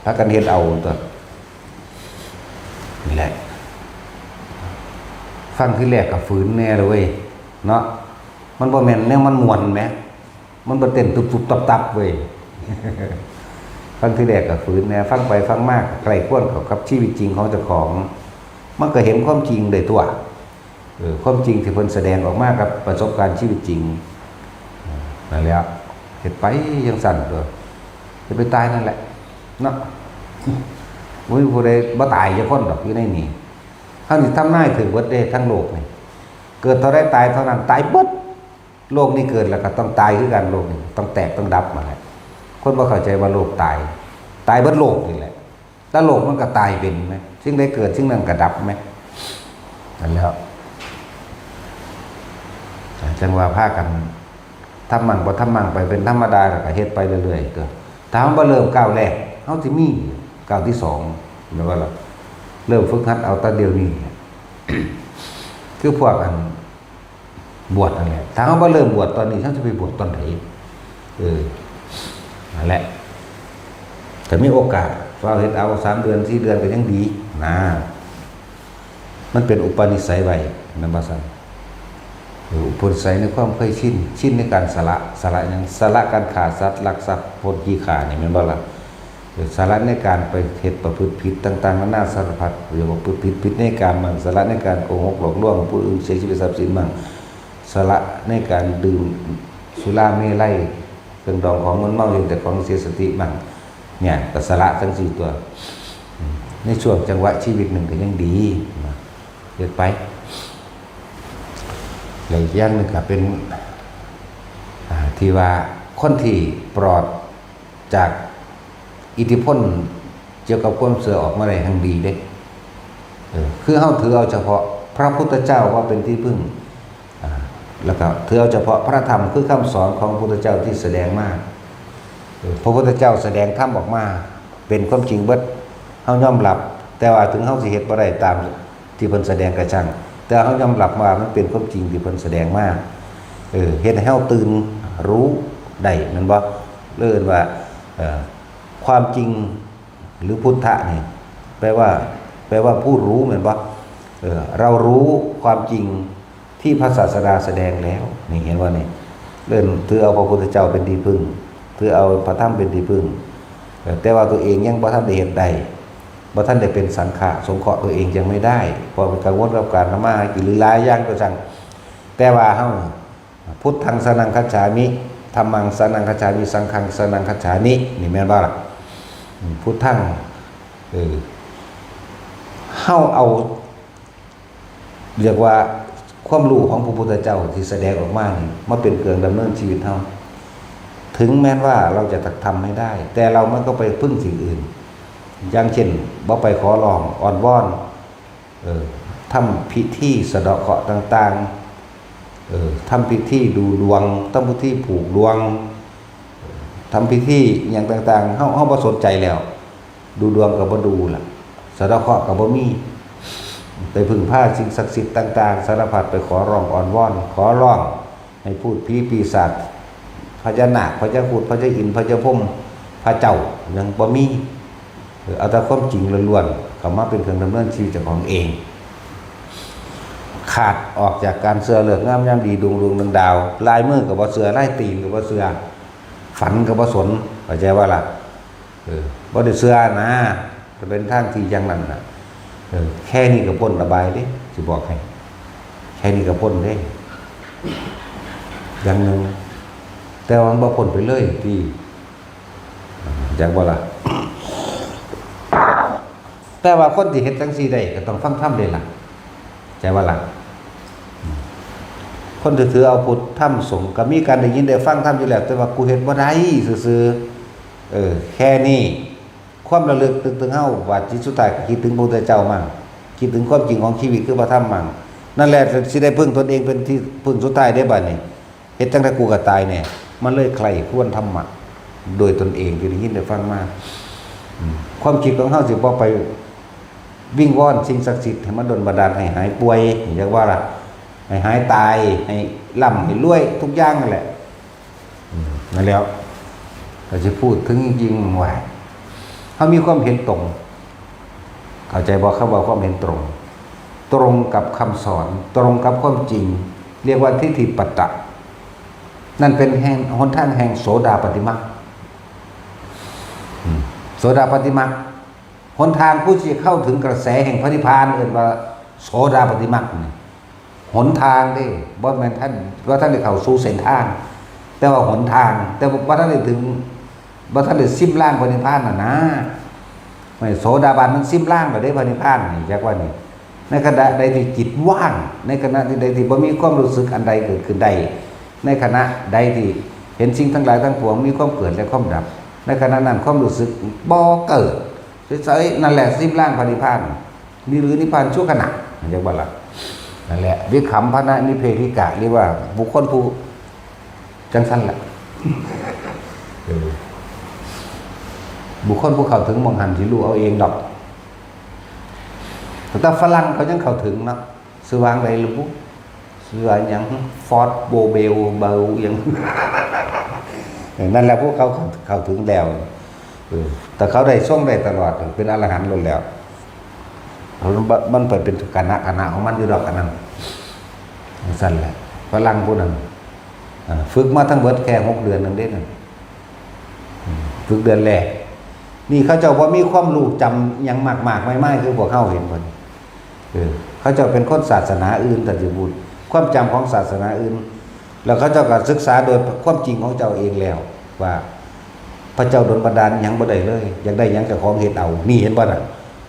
พากันเฮ็ดเอาตัวนี่แหละฟังที่แรกก็ฝืนแน่เลยเว้ยเนาะมันบ่แม่นแนวมันม่วนแหมมันบ่เต้นตุบๆตับๆเว้ยฟังที่แรกก็ฝืนแน่ฟังไปฟังมากใครควรกับชีวิตจริงของเจ้าของมันก็เห็นความจริงได้ตัวความจริงที่เพิ่นแสดงออกมากับประสบการณ์ชีวิตจริงนั่นแหละเฮ็ดไปจังซั่นตัวจะไปตายนั่นแหละเนาะบ่มีผู้ใดบ่ตายจักคนดอกอยู่ในนี้เฮาสิทำนายถึงเบิดเด้ทั้งโลกนี่เกิดเท่าใดตายเท่านั้นตายเบิดโลกนี้เกิดแล้วก็ต้องตายคือกันโลกนี้ต้องแตกต้องดับมาแหละคนบ่เข้าใจว่าโลกตายเบิดโลกนี่แหละถ้าโลกมันก็ตายเป็นมั้ยสิ่งใดเกิดสิ่งนั้นก็ดับมั้ยนั่นแล้วจังว่าพากันทำมั่งบ่ทำมั่งไปเป็นธรรมดาแล้วก็เฮ็ดไปเรื่อยๆก็ถ้าเฮาบ่เริ่มก้าวแรกเฮาสิมีก้าวที่2แม่นว่าล่ะเริ่มฝึกหัดเอาแต่เดี๋ยวนี้ คือพวกอันบวชนั่นแหละถ้าเฮาบ่เริ่มบวชตอนนี้เฮาจะไปบวชตอนไหนนั่นแหละแต่มีโอกาสว่าเฮ็ดเอา3เดือน4เดือนก็ยังดีนะมันเป็นอุปนิสัยไว้นำว่าซั่นอุปนิสัยในความเคยชินในการสละหยังสละการฆ่าสัตว์ลักทรัพย์โพธิฆ่านี่แม่นบ่ล่ะสาระในการไปเฮ็ดประพฤติผิดต่างๆนานาสารพัดหรือว่าประพฤติผิดในการมั่งสาระในการโกหกหลอกลวงผู้อื่นเสียชีวิตทรัพย์สินมั่งสาระในการดื่มสุราเมลัยเครื่องดองของมึนเมาเห็นแต่ของเสียสติมั่งเนี่ยก็สาระทั้ง4ตัวในช่วงจังหวะชีวิตหนึ่งก็ยังดีเฮ็ดไปแล้วอีกอย่างนึงก็เป็นที่ว่าคนที่ปลอดจากอิทธิพลเกี่ยวกับความเสื่อออกมาได้ทางดีเด้คือเฮาถือเอาเฉพาะพระพุทธเจ้าว่าเป็นที่พึ่งแล้วก็ถือเอาเฉพาะพระธรรมคือคำสอนของพระพุทธเจ้าที่แสดงมาพระพุทธเจ้าแสดงธรรมออกมาเป็นความจริงเบิดเฮายอมรับแต่ว่าถึงเฮาสิเฮ็ดบ่ได้ตามที่เพิ่นแสดงก็ช่างแต่เฮายอมรับว่ามันเป็นความจริงที่เพิ่นแสดงมาเฮ็ดให้เฮาตื่นรู้ได้แม่นบ่เรียกว่าความจริงหรือพุทธะนี่แปลว่าผู้รู้เหมือนว่าเรารู้ความจริงที่พระศาสดาแสดงแล้วนี่เห็นว่านี่เริ่มถือเอาพระพุทธเจ้าเป็นที่พึ่งถือเอาพระธรรมเป็นที่พึ่งแต่ว่าตัวเองยังบ่ทันได้เฮ็ดได้บ่ทันได้เป็นสังฆะสงเคราะห์ตัวเองยังไม่ได้เพราะเป็นกังวลกับการทำมาหากินหรือหลายอย่างก็จังแต่ว่าเฮาพุทธังสรณังคัจฉามิธัมมังสรณังคัจฉามิสังฆังสรณังคัจฉามินี่แม่นบ่ล่ะพุทธังเฮาเอาเรียกว่าความรู้ของพระพุทธเจ้าที่แสดงออกมานี่มาเป็นเครื่องดำเนินชีวิตเฮาถึงแม้ว่าเราจะทำไม่ได้แต่เรามันก็ไปพึ่งสิ่งอื่นอย่างเช่นบ่ไปขอร้องอ้อนวอนทำพิธีสะเดาะเคราะห์ต่างๆทำพิธีดูดวงทำพิธีผูกดวงทำพิธีอย่างต่างๆเฮาบ่สนใจแล้วดูดวงก็บ่ดูล่ะสะเดาะเคราะห์ก็บ่มีไปพึ่งพาสิ่งศักดิ์สิทธิ์ต่างๆสารพัดไปขอร้องอ้อนวอนขอร้องให้พูดผีปีศาจพญานาคพญาครุฑพญาอินทร์พญาพรหมพระเจ้ายังบ่มีเอาแต่ความจริงล้วนๆเข้ามาเป็นเครื่องดำเนินชีวิตของเองขาดออกจากการเสือเลือกงามยามดีดวงดาวลายมือก็บ่เสือลายตีนก็บ่เสือฝันก็บ่สนเข้าใจว่าล่ะบ่ได้เสือนะจะเป็นทางที่อย่างนั้นน่ะแค่นี้ก็พ้นระบายเด้สิบอกให้ ค่นี้ก็พ้นเด้อย่างหนึ่งแต่ว่ามันบ่พ้นไปเลยที่อย่างว่าล่ะแต่ว่าคนที่เฮ็ดจังซี่ได้ก็ต้องฟังธรรมได้ล่ะใจว่าล่ะคนที่ถือเอาพุทธธรรมสงฆ์ก็มีการได้ยินได้ฟังธรรมอยู่แล้วแต่ว่ากูเฮ็ดบ่ได้ซื่อๆแค่นี้ความระลึกถึงเฮาว่าจิตสุดท้ายก็คิดถึงพระพุทธเจ้ามั่งคิดถึงความจริงของชีวิตคือพระธรรมมั่งนั่นแหละสิได้พึ่งตนเองเป็นที่พึ่งสุดท้ายได้บัดนี้เฮ็ดจังได๋กูก็ตายแน่มันเลยใครควรธรรมะโดยตนเองที่ได้ยินได้ฟังมาความคิดของเฮาสิบ่ไปวิ่งวอนสิ่งศักดิ์สิทธิ์ให้มันดลบันดาลให้หายป่วยเรียกว่าล่ะให้หายตายให้ร่ำให้รวยทุกอย่างนั่นแหละนั่นแล้วก็จะพูดถึงจริงๆว่าเขามีความเห็นตรงเข้าใจบอกเขาบอกความเห็นตรงตรงกับคำสอนตรงกับความจริงเรียกว่าทิฏฐิปัตตะนั่นเป็นแห่งหนทางแห่งโสดาปัตติมรรคโสดาปัตติมรรคหนทางผู้ที่เข้าถึงกระแสแห่งพระนิพพานเรียกว่าโสดาปัตติมรรคหนทางดิบ่แม่นท่านว่าท่านได้เข้าสู่เส้นทางแต่ว่าหนทางแต่ว่าท่านได้ถึงว่าท่านได้ซิมล่างพระนิพพานนะไม่โสดาบันมันซิมล่างไปได้พระนิพพานนี่จักว่านี่ในขณะใดที่จิตว่างในขณะใดที่บ่มีความรู้สึกอันใดเกิดขึ้นใดในขณะใดที่เห็นสิ่งทั้งหลายทั้งปวงมีความเกิดและความดับในขณะนั้นความรู้สึกบ่เกิดเฉยๆนั่นแหละซิมล่างพระนิพพานนี่หรือนิพพานชั่วขณะจักว่าล่ะนั่นแหละวิคัมภณนิเพธิกะเรียกว่าบุคคลผู้จังสั้นแหละบุคคลผู้เข้าถึงมองหันที่รู้เอาเองดอกแต่ฝรั่งเขายังเข้าถึงเนาะซื้อวางใดหรือปุ๊บซื้อวางอย่างฟอร์ดโบเบลเบลอย่างนั่นแหละพวกเขาเข้าถึงแล้วแต่เขาได้ช่วงได้ตลอดเป็นอรหันต์ล้วนแล้วมันเปิดเป็นคณะของมันอยู่ดอกกันนั้นสั้นแหละฝรั่งผู้นั้นฝึกมาทั้งเบิดแค่6 เดือนนึงเด้นั่นฝึกเดือนแรกนี่เขาเจ้าว่ามีความรู้จำยังมากไม่คือพวกเขาเห็นคนเขาเจ้าเป็นคนศาสนาอื่นแต่จะพูดความจำของศาสนาอื่นแล้วเขาเจ้าก็ศึกษาโดยความจริงของเจ้าเองแล้วว่าพระเจ้าดลบันดาลยังบ่ได้เลยอยากได้ยังจะของเห็นเอานี่เห็นบ่น่ะ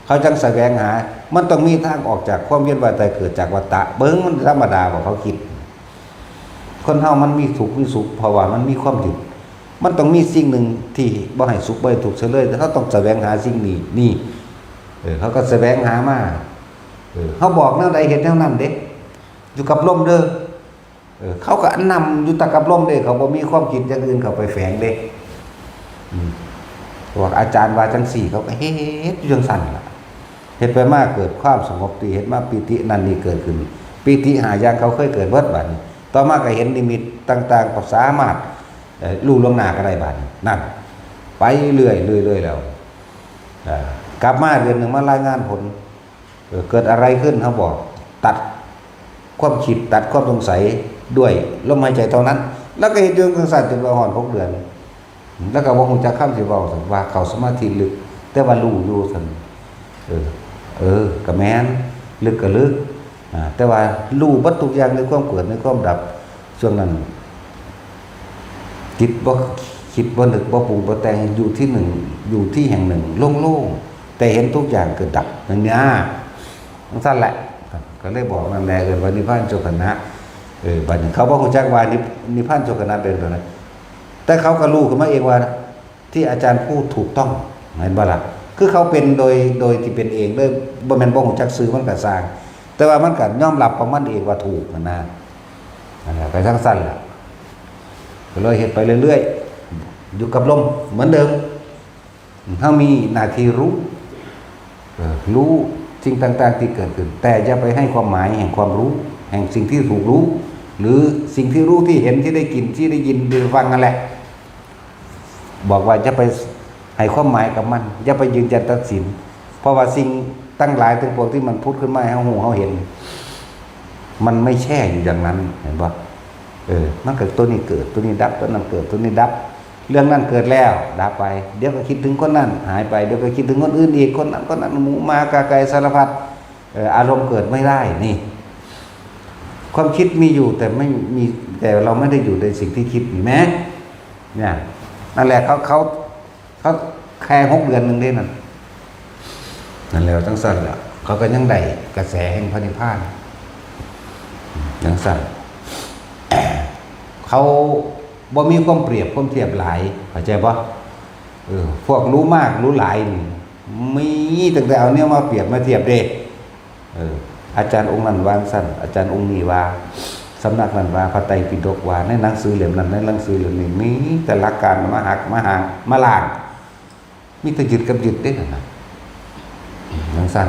เขาจังแสวงหามันต้องมีทางออกจากความเวียนว่ายตายเกิดจากวัฏฏะเบิ่งมันธรรมดาบ่เขาคิดคนเฮามันมีสุขมีสุขเพราะว่ามันมีความยึดมันต้องมีสิ่งหนึ่งที่บ่ให้สุขบ่ให้ทุกข์เฉยเลยแต่เขาต้องแสวงหาสิ่งนี้นี่เขาก็แสวงหามาเขาบอกแนวใดเห็นแนวนั้นเด้อยู่กับลมเด้อเขาก็นำอยู่แต่กับลมเด้เขาบ่มีความคิดอย่างอื่นเข้าไปแฝงเด้บอกอาจารย์ว่าจังสี่เขาก็เฮ็ดอยู่จังซั่นล่ะเฮ็ดไปมากเกิดความสงบดีเฮ็ดมาปิตินั่นนี่เกิดขึ้นปิติหาอย่างเขาเคยเกิดเบิดบัดนี้ต่อมาก็เห็นนิมิตต่างๆก็สามารถรู้ล่วงหน้าก็ได้บัดนี้นั่นไปเรื่อยแล้วกลับมาเดือนนึงมารายงานผลเกิดอะไรขึ้นเขาบอกตัดความคิดตัดความสงสัยด้วยลมหายใจเท่านั้นแล้วก็เห็นเรื่องสั้นๆจนว่าฮอด6 เดือนแล้วก็บ่ฮู้จักคำสิเว้าซั่นว่าเข้าสมาธิลึกแต่ว่ารู้อยู่ซั่นก็แม่นลึกก็ลึกแต่ว่ารู้บัดทุกอย่างในความเกิดในความดับช่วงนั้นจิตบ่คิดบ่นึกบ่ปรุงบ่แต่งอยู่ที่หนึ่งอยู่ที่แห่งหนึ่งโล่งๆแต่เห็นทุกอย่างเกิดดับนั่นเนี่ยซั่นแหละก็เลยบอกนั่นแหละว่านิพพานโชคณะบัดนี้เขาบ่ฮู้จักว่านิพพานโชคณะเป็นตัวไหนแต่เขาก็รู้ขึ้นมาเองว่าที่อาจารย์พูดถูกต้องเห็นบ่ล่ะคือเขาเป็นโดยที่เป็นเองโดยบ่แม่นบ่ฮู้จักซื้อมันก็สร้างแต่ว่ามันก็ยอมรับของมันเองว่าถูกนั่นนะไปทั้งสั้นล่ะก็เลยเฮ็ดไปเรื่อยๆอยู่กับลมเหมือนเดิมเฮามีหน้าที่รู้สิ่งต่างๆที่เกิดขึ้นแต่อย่าไปให้ความหมายแห่งความรู้แห่งสิ่งที่ถูกรู้หรือสิ่งที่รู้ที่เห็นที่ได้กินที่ได้ยินได้ฟังนั่นแหละบอกว่าจะไปให้ความหมายกับมันอย่าไปยืนยันตัดสินเพราะว่าสิ่งตั้งหลายทั้งปวงที่มันพูดขึ้นมาให้เฮาฮู้เฮาเห็นมันไม่แช่อยู่อย่างนั้นเห็นบ่มันเกิดตัวนี้เกิดตัวนี้ดับตัวนั้นเกิดตัวนี้ดับเรื่องนั้นเกิดแล้วดับไปเดี๋ยวก็คิดถึงคนนั้นหายไปเดี๋ยวก็คิดถึงคนอื่นอีกคนนั้นหมู่มากาไกลสารพัดอารมณ์เกิดไม่ได้นี่ ความคิดมีอยู่แต่ไม่มีแต่เราไม่ได้อยู่ในสิ่งที่คิดมีไหมเนี่ยนั่นแหละเขาแค่6 เดือนนึงได้นั่นแล้วทั้งสั้นแหละเขาก็ยังได้กระแสแห่งพระนิพพานทั้งสั้นเขาบ่มีความเปรียบความเทียบหลายเข้าใจปะพวกรู้มากรู้หลายมีตั้งแต่เอาเนี่ยมาเปรียบมาเทียบเด้อาจารย์องค์นั้นวางสั้นอาจารย์องค์นี้ว่าสำนักนั้นว่าพระไตรปิฎกว่าในหนังสือเล่มนั้นในหนังสือเล่มนี้มีแต่หลักการมาหักมาหางมาล้างมีแต่ยึดกับยึดเด้นะนั่งสั้น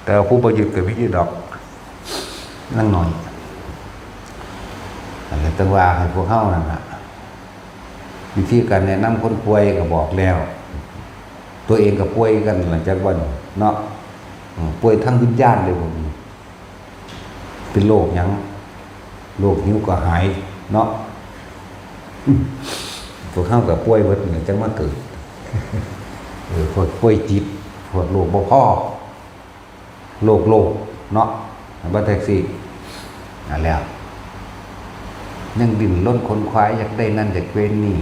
แต่ผู้ประยุทธ์กับวิจิตรดอกนั่งหน่อยอะไรตั้งว่าให้พวกเข้านั่นนะวิธีการแนะนำคนป่วยก็บอกแล้ว ตัวเองก็ป่วยกันหลังจากวันเนาะป่วยทั้งวิญญาณเลยผมเป็นโรคยังโรคหิวก็หายเนาะพวกเข้ากับป่วยวันหนึ่งจังมาเกิดพวกป่วยจิตพวกโรคบ่พ่อโรคเนาะบัตรแท็กซี่นั่นแล้วยังดิ่นล้นคนควายอยากได้นั่นอยากเป็นนี่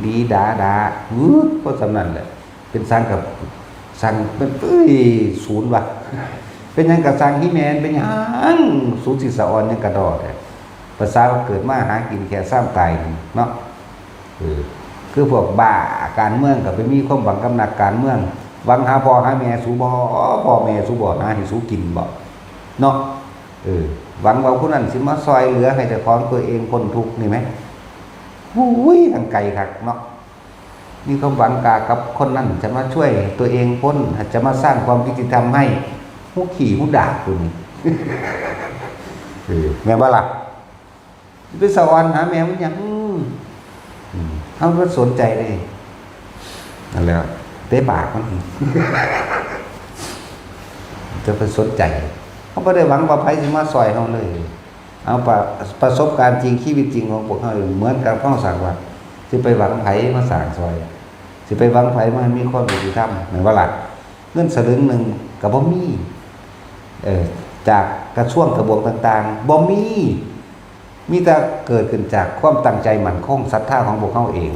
ดีด่าก็สำนันแหละเป็นสร้างกับสร้างเป็นศูนย์วะเป็นยังกับสร้างฮิแมนเป็นยังศูนย์ศิษย์อ่อนยังกระดอดภาษาเกิดมาหากินแค่ซ้ำตายเนาะคือพวกบ้าการเมืองกับไปมีความหวังกำหนักการเมืองหวังหาพ่อหาแม่สู้บ่พ่อแม่สู้บ่หาให้สู้กินบ่เนาะหวังว่าผู้นั้นสิมาซอยเหลือให้แต่ของตัวเองคนทุกข์นี่ไหมหุ้ยทางไกลคักเนาะนี่เขาหวังกากับคนนั้นจะมาช่วยตัวเองพ้นจะมาสร้างความยุติธรรมให้ผู้ขี่ผู้ด่าตัวนี้แม่บ้าล่ะไปสวรรค์หาแม่มันยังเขาก็สนใจเลยนั่นแหละเตะปากมันจะไปสนใจเขาไม่ได้หวังว่าไพ่จะมาซอยเขาเลยเอาประสบการณ์จริงชีวิตจริงของพวกเขาเหมือนกับข้องสั่งว่าจะไปหวังไพ่มาสั่งซอยจะไปหวังไพ่มามีความยุติธรรมเหมือนว่าหลักเงื่อนสลึงหนึ่งกับบ่มีจากกระช่วงกระบวนต่างๆบ่มีแต่เกิดขึ้นจากความตั้งใจมั่นคงศรัทธาของพวกเขาเอง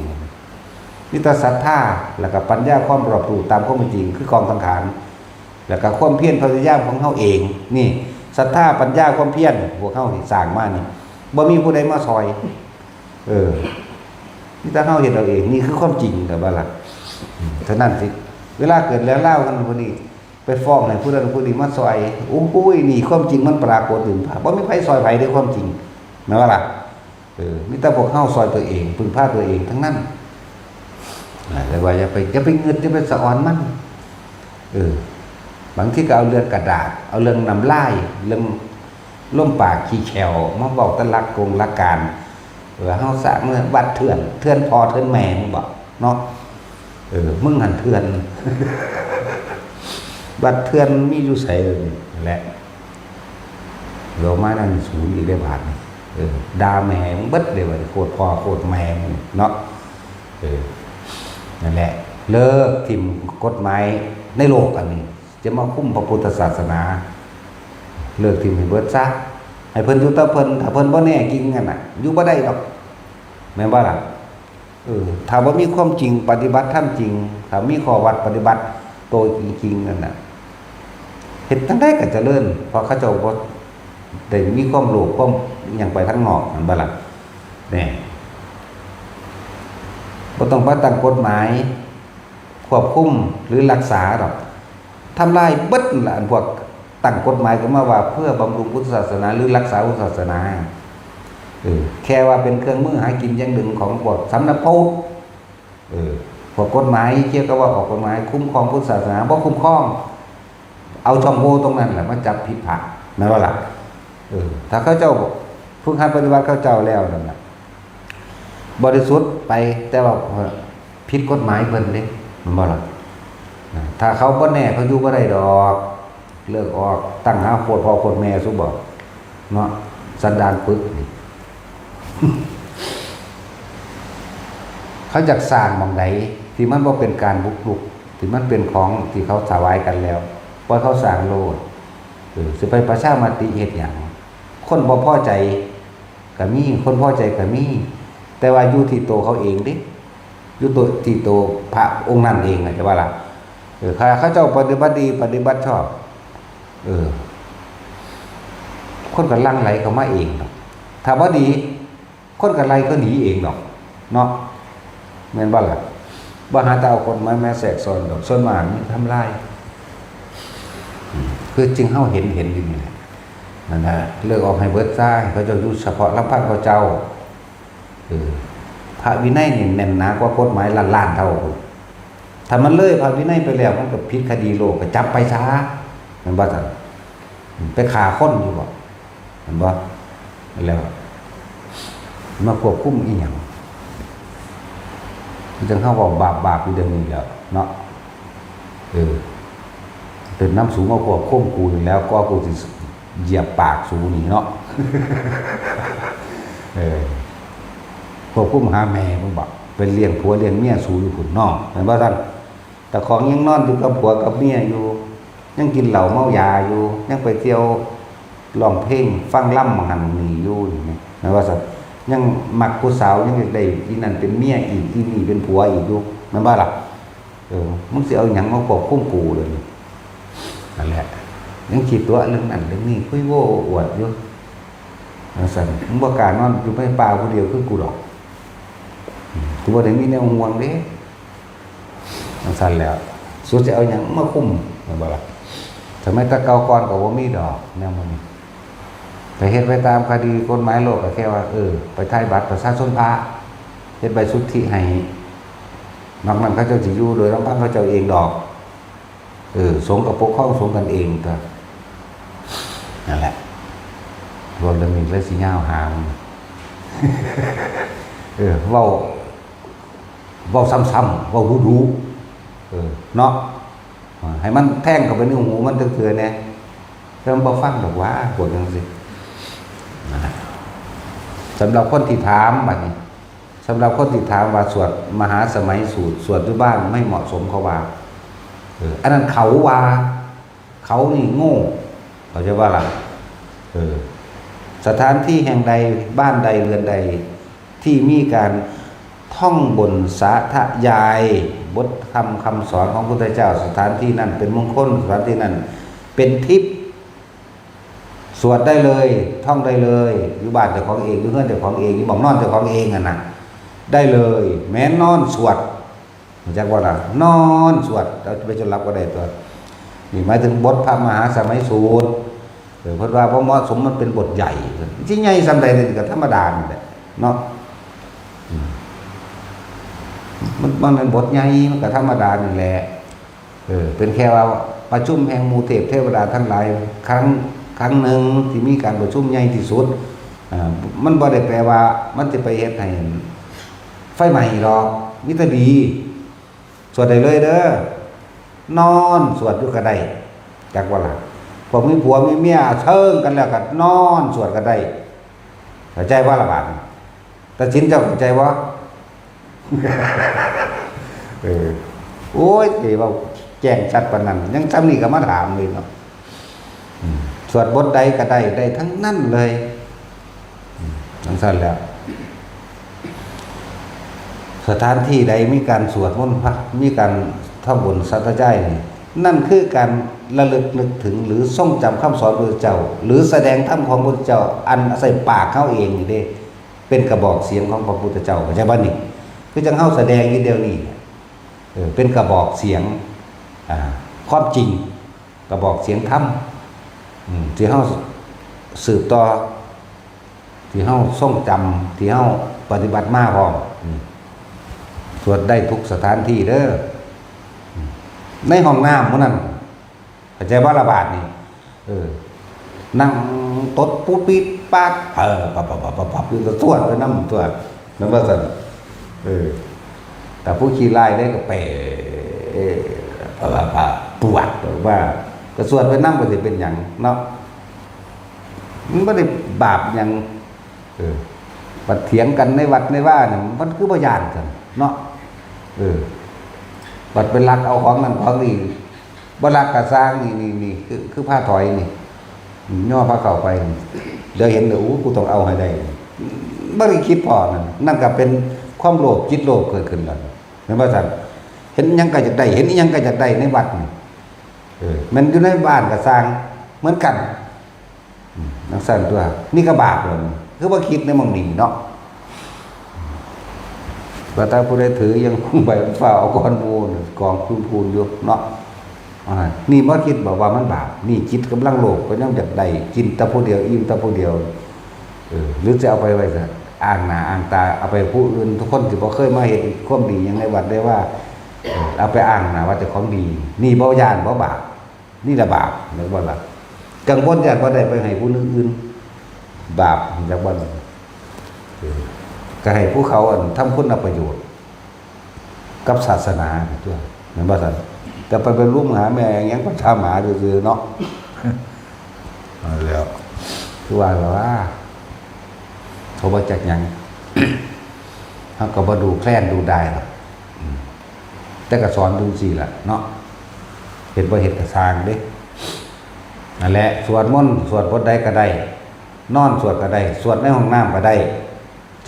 มีแต่ศรัทธาแล้วก็ปัญญาความรอบรู้ตามข้อมูลจริงคือกองสังขารแล้วก็ความเพียรพยายามของเขาเองนี่ศรัทธาปัญญาความเพียรพวกเขาสร้างมานี่บ่มีผู้ใดมาซอยนี่ถ้าเขาเห็นเราเองนี่คือความจริงแต่ว่าล่ะเท่านั้นสิเวลาเกิดแล้วเล่ากันคนนี้ไปฟ้องให้ผู้นั้นผู้นี้มาซอยโอ้ยนี่ความจริงมันปรากฏถึงภาพบ่มีไผซอยไผด้วยความจริงแม้ว่าล่ะนี่แต่พวกเขาซอยตัวเองพึ่งพาตัวเองทั้งนั้นแต่ว่าอย่าไปเงินอย่าไปสะออนมันบางที่ก็เอาเรื่องกระดาษเอาเรื่องนำไล่เรื่องล่มปากขี้แขวมาบอกตะลักกงลักการเฮาสร้างเมื่อวัดเถื่อนพอเถื่อนแม่มึงบอกเนาะมึงหันเถื่อนวัดเถื่อนมีอยู่ใส่แหละเรามานั่นศูนย์อีกได้บาทนี่ด่าแม่มึงเบิดเลยว่าโคตรพ่อโคตรแม่มึงเนาะนั่นแหละเลิกทิ่มกฎหมายในโลกอันนี้จะมาคุ้มพระพุทธศาสนาเลิกทิ่มให้เบิดซะให้เพิ่นอยู่ตะเพิ่นถ้าเพิ่นบ่แน่จริงกันน่ะอยู่บ่ได้หรอกแม่นบ่ล่ะถ้าบ่มีความจริงปฏิบัติธรรมจริงถ้ามีข้อวัดปฏิบัติโตจริงๆนั่นน่ะเฮ็ดจังได๋ก็เจริญเพราะเขาเจ้าบ่ได้มีความโลภความหยังไปทางนอกนั่นบ่ล่ะแน่บ่ต้องมาตั้งกฎหมายควบคุมหรือรักษาหรอกทำลายเบิดล่ะพวกตั้งกฎหมายขึ้นมาว่าเพื่อบำรุงพุทธศาสนาหรือรักษาพุทธศาสนาแค่ว่าเป็นเครื่องมือหากินอย่างหนึ่งของพวกสำนักพุทธพวกกฎหมายเกี่ยวกับว่าออกกฎหมายคุ้มครองพุทธศาสนาบ่คุ้มครองเอาช่องโหว่ตรงนั้นแหละมาจับผิดพลาดแม่นว่าล่ะถ้าเขาเจ้าผู้หัดปฏิบัติเขาเจ้าแล้วนั่นน่ะบริสุทธิ์ไปแต่ว่าผิดกฎหมายเพิ่นเด้มันบ่ล่ะถ้าเขาบ่แน่เขาอยู่บ่ได้ดอกเลิกออกตั้งหาโคตรพ่อโคตรแม่ซุบ่เนาะสันดานปึกนี่ เขาจักสร้างหม่องใดที่มันบ่เป็นการบุกรุกที่มันเป็นของที่เขาถวายกันแล้วว่าเขาสร้างโลดสิไปประชามติเฮ็ดหยังค คนบ่พอใจก็มีคนพอใจก็มีแต่ว่าอยู่ที่ตัวเขาเองดิอยู่ตัวที่ตัวพระองค์นั้นเองจะว่าล่ะเขาเจ้าปฏิบัติดีปฏิบัติชอบคนก็ลังไหลเข้ามาเองดอกถ้าบ่ดีคนก็ไหลก็หนีเองดอกเนาะแม่นบ่ล่ะบ่หาแต่เอาคนมาแม่แสกซ้อนดอกส่วนมากนี่ทำลายคือจึงเฮาเห็นอยู่นี่แหละนั่นน่ะเลิกออกให้เบิดซะเขาเจ้าอยู่เฉพาะลำพังเขาเจ้าพระวินัยนี่แน่นหนากว่ากฎหมายล้านๆเท่าถ้ามันเลยพระวินัยไปแล้วมันก็ผิดคดีโลกก็จับไปซะแม่นบ่ซั่นไปฆ่าคนอยู่บ่แม่นบ่แล้วมาควบคุมอีหยังจังเฮาบอกบาปอยู่เดี๋ยวนี้แล้วเนาะตื่นน้ำสูงมาควบคุมกูอยู่แล้วก็กูสิเหยียบปากสูนี่เนาะควบคุมหาแม่มึงบอกเป็นเลี้ยงผัวเลี้ยงเมียสูอยู่พุ่นน้องเห็นบ่ท่านแต่ของยังนอนอยู่กับผัวกับเมียอยู่ยังกินเหล้าเมายาอยู่ยังไปเที่ยวร้องเพลงฟังล่ำหันหนีอยู่อย่างนี้เห็นบ่ซั่นยังมักผู้สาวยังได้อีนั่นเป็นเมียอีกอีนี่เป็นผัวอีกอยู่แม่นบ่ล่ะมึงสิเอาหยังมาควบคุมกูเลยนั่นแหละยังคิดตัวเรื่องนั้นเรื่องนี้คุยโว้อวดอยู่สั่นมึงบ่กล้านอนอยู่ไม่ป่าผู้เดียวคือกูดอกกูบ่ได้มีแนวห่วงเด้สั่นแล้วสุดจะเอาหยังมาคุมแม่นบ่ล่ะทำไมตะเกาก่อนก็บ่มีดอกแนวมันไปเฮ็ดไปตามคดีกฎหมายโลกก็แค่ว่าไปถ่ายบัตรประชาชนพระเฮ็ดใบสุทธิให้นอกนั้นเขาเจ้าสิอยู่โดยลำพังเขาเจ้าเองดอกสงฆ์กับปกครองสงฆ์กันเองก็นั่นแหละรวมแล้วมีเลยสิยาวหางเว้าซ้ำๆเว้ารู้เนาะให้มันแท่งเข้าไปในหูมันเถื่อนๆแน่แต่มันบ่ฟังดอกว่าปวดจังซี่สำหรับคนที่ถามบัดนี้สำหรับคนที่ถามว่าสวดมหาสมัยสูตรสวดอยู่บ้านไม่เหมาะสมเขาว่าอันนั้นเขาว่าเขานี่โง่เขาจะว่าล่ะสถานที่แห่งใดบ้านใดเรือนใดที่มีการท่องบนสาธยายบทธรรมคำสอนของพระพุทธเจ้าสถานที่นั้นเป็นมงคลสถานที่นั้นเป็นทิพย์สวดได้เลยท่องได้เลยอยู่บ้านเจ้าของเองอยู่เฮือนเจ้าของเองอยู่บ้านนอนเจ้าของเองน่ะได้เลยแม้นอนสวดจากว่าล่ะนอนสวดเราไปจนรับก็ได้ตัวนี่หมายถึงบทพระมหาสมัยสูตรเพราะว่าพระเหมาะสมมันเป็นบทใหญ่ที่ใหญ่สำใดนี่ก็ธรรมดานี่แหละเนาะมันเป็นบทใหญ่มันก็ธรรมดานี่แหละเป็นแค่ว่าประชุมแห่งหมู่เทพเทวดาทั้งหลายครั้งหนึ่งที่มีการประชุมใหญ่ที่สุดมันบ่ได้แปลว่ามันจะไปเฮ็ดให้ไฟใหม่หรอกมิตรดีสวดได้เลยเด้อนอนสวดอยู่ก็ได้จักว่าล่ะพวกมีผัวมีเมียเชิงกันแล้วก็นอนสวดก็ได้เข้าใจว่าละบาดแต่ชินเจ้าเข้าใจว่าโอ้ยที่ว่าแจ้งชัดปานนั้นยังซ้ำนี่ก็มาถามเลยเนาะสวดบทใดก็ได้ทั้งนั้นเลยทั้งสั้นแล้วสถานที่ใดมีการสวดมนต์พระมีการท่องบนสัตย์ใจนี่นั่นคือการระลึกนึกถึงหรือทรงจำคำสอนพระพุทธเจ้าหรือแสดงธรรมของพระพุทธเจ้าอันใส่ปากเขาเองนี่เด้เป็นกระบอกเสียงของพระพุทธเจ้าเข้าใจบ่นี่คือจังเฮาแสดงอยู่เดียวนี้เป็นกระบอกเสียงความจริงกระบอกเสียงธรรมที่เฮาสืบต่อที่เฮาทรงจำที่เฮาปฏิบัติมาพร้อมสวดได้ทุกสถานที่เด้อในห้องน้ำมื้อนั้นเข้าใจบ่ระบาดนี่นั่งตดปุ๊บปิดปากปับอยู่ก็สวดไปนำสวดนั่นว่าซั่นแต่ผู้ขี้ไล่ได้ก็เป๋ปวดว่าก็สวดไปนำก็สิเป็นหยังเนาะมันบ่ได้บาปหยังบัดเถียงกันในวัดในว่าเนี่ยมันคือบ่ย่านกันเนาะบัดเป็นรักเอาของนั่นของนี่บ่รักกะสร้างนี่คือผ้าถอยนี่ย่อผ้าเข้าไป เดี๋ยวเห็นเดี๋ยวกูต้องเอาให้ได้บ่ได้คิดพอนั่นก็เป็นความโลภจิตโลภเกิดขึ้นแล้วแม่นบ่ซั่นเห็นหยังก็อยากได้เห็นอีหยังก็อยากได้ในวัดนี่มันอยู่ในบ้านก็สร้างเหมือนกันนักสั่นตัวนี่ก็บาปเลยคือว่าคิดในมองนี้เนาะว่าถ้าผู้ใดถือยังคงไปฝ่าเอาก้อนมูลกองพูนอยู่เนาะนี่บ่คิดบอกว่ามันบาปนี่จิตกำลังโลภก็ยังอยากได้กินแต่ผู้เดียวอิ่มแต่ผู้เดียวหรือจะเอาไปไว้ซะอ้างหน้าอ้างตาเอาไปผู้อื่นทุกคนที่บ่เคยมาเห็นความดีอย่างในวัดได้ว่าเอาไปอ้างหน้าว่าเจ้าของดีนี่บ่ย่านบ่บาปนี่ละบาปนึกบ่ล่ะกังวลย่านบ่ได้ไปให้ผู้อื่นบาปจักบ่ก็ให้ผู้เขาทำคุณประโยชน์กับศาสนาตัวแม่นบ่ซั่นแต่ไปเป็นลูกหาแม่ยังก็ทำหมาซื่อๆเนาะแล้วคือว่าเขาบ่จักหยังเฮาก็บ่ดูแคลนดูได้หรอกแต่ก็สอนดูสิล่ะเนาะเฮ็ดบ่เฮ็ดก็สร้างเด้นั่นแหละสวดมนต์สวดบทใดก็ได้นอนสวดก็ได้สวดในห้องน้ำก็ได้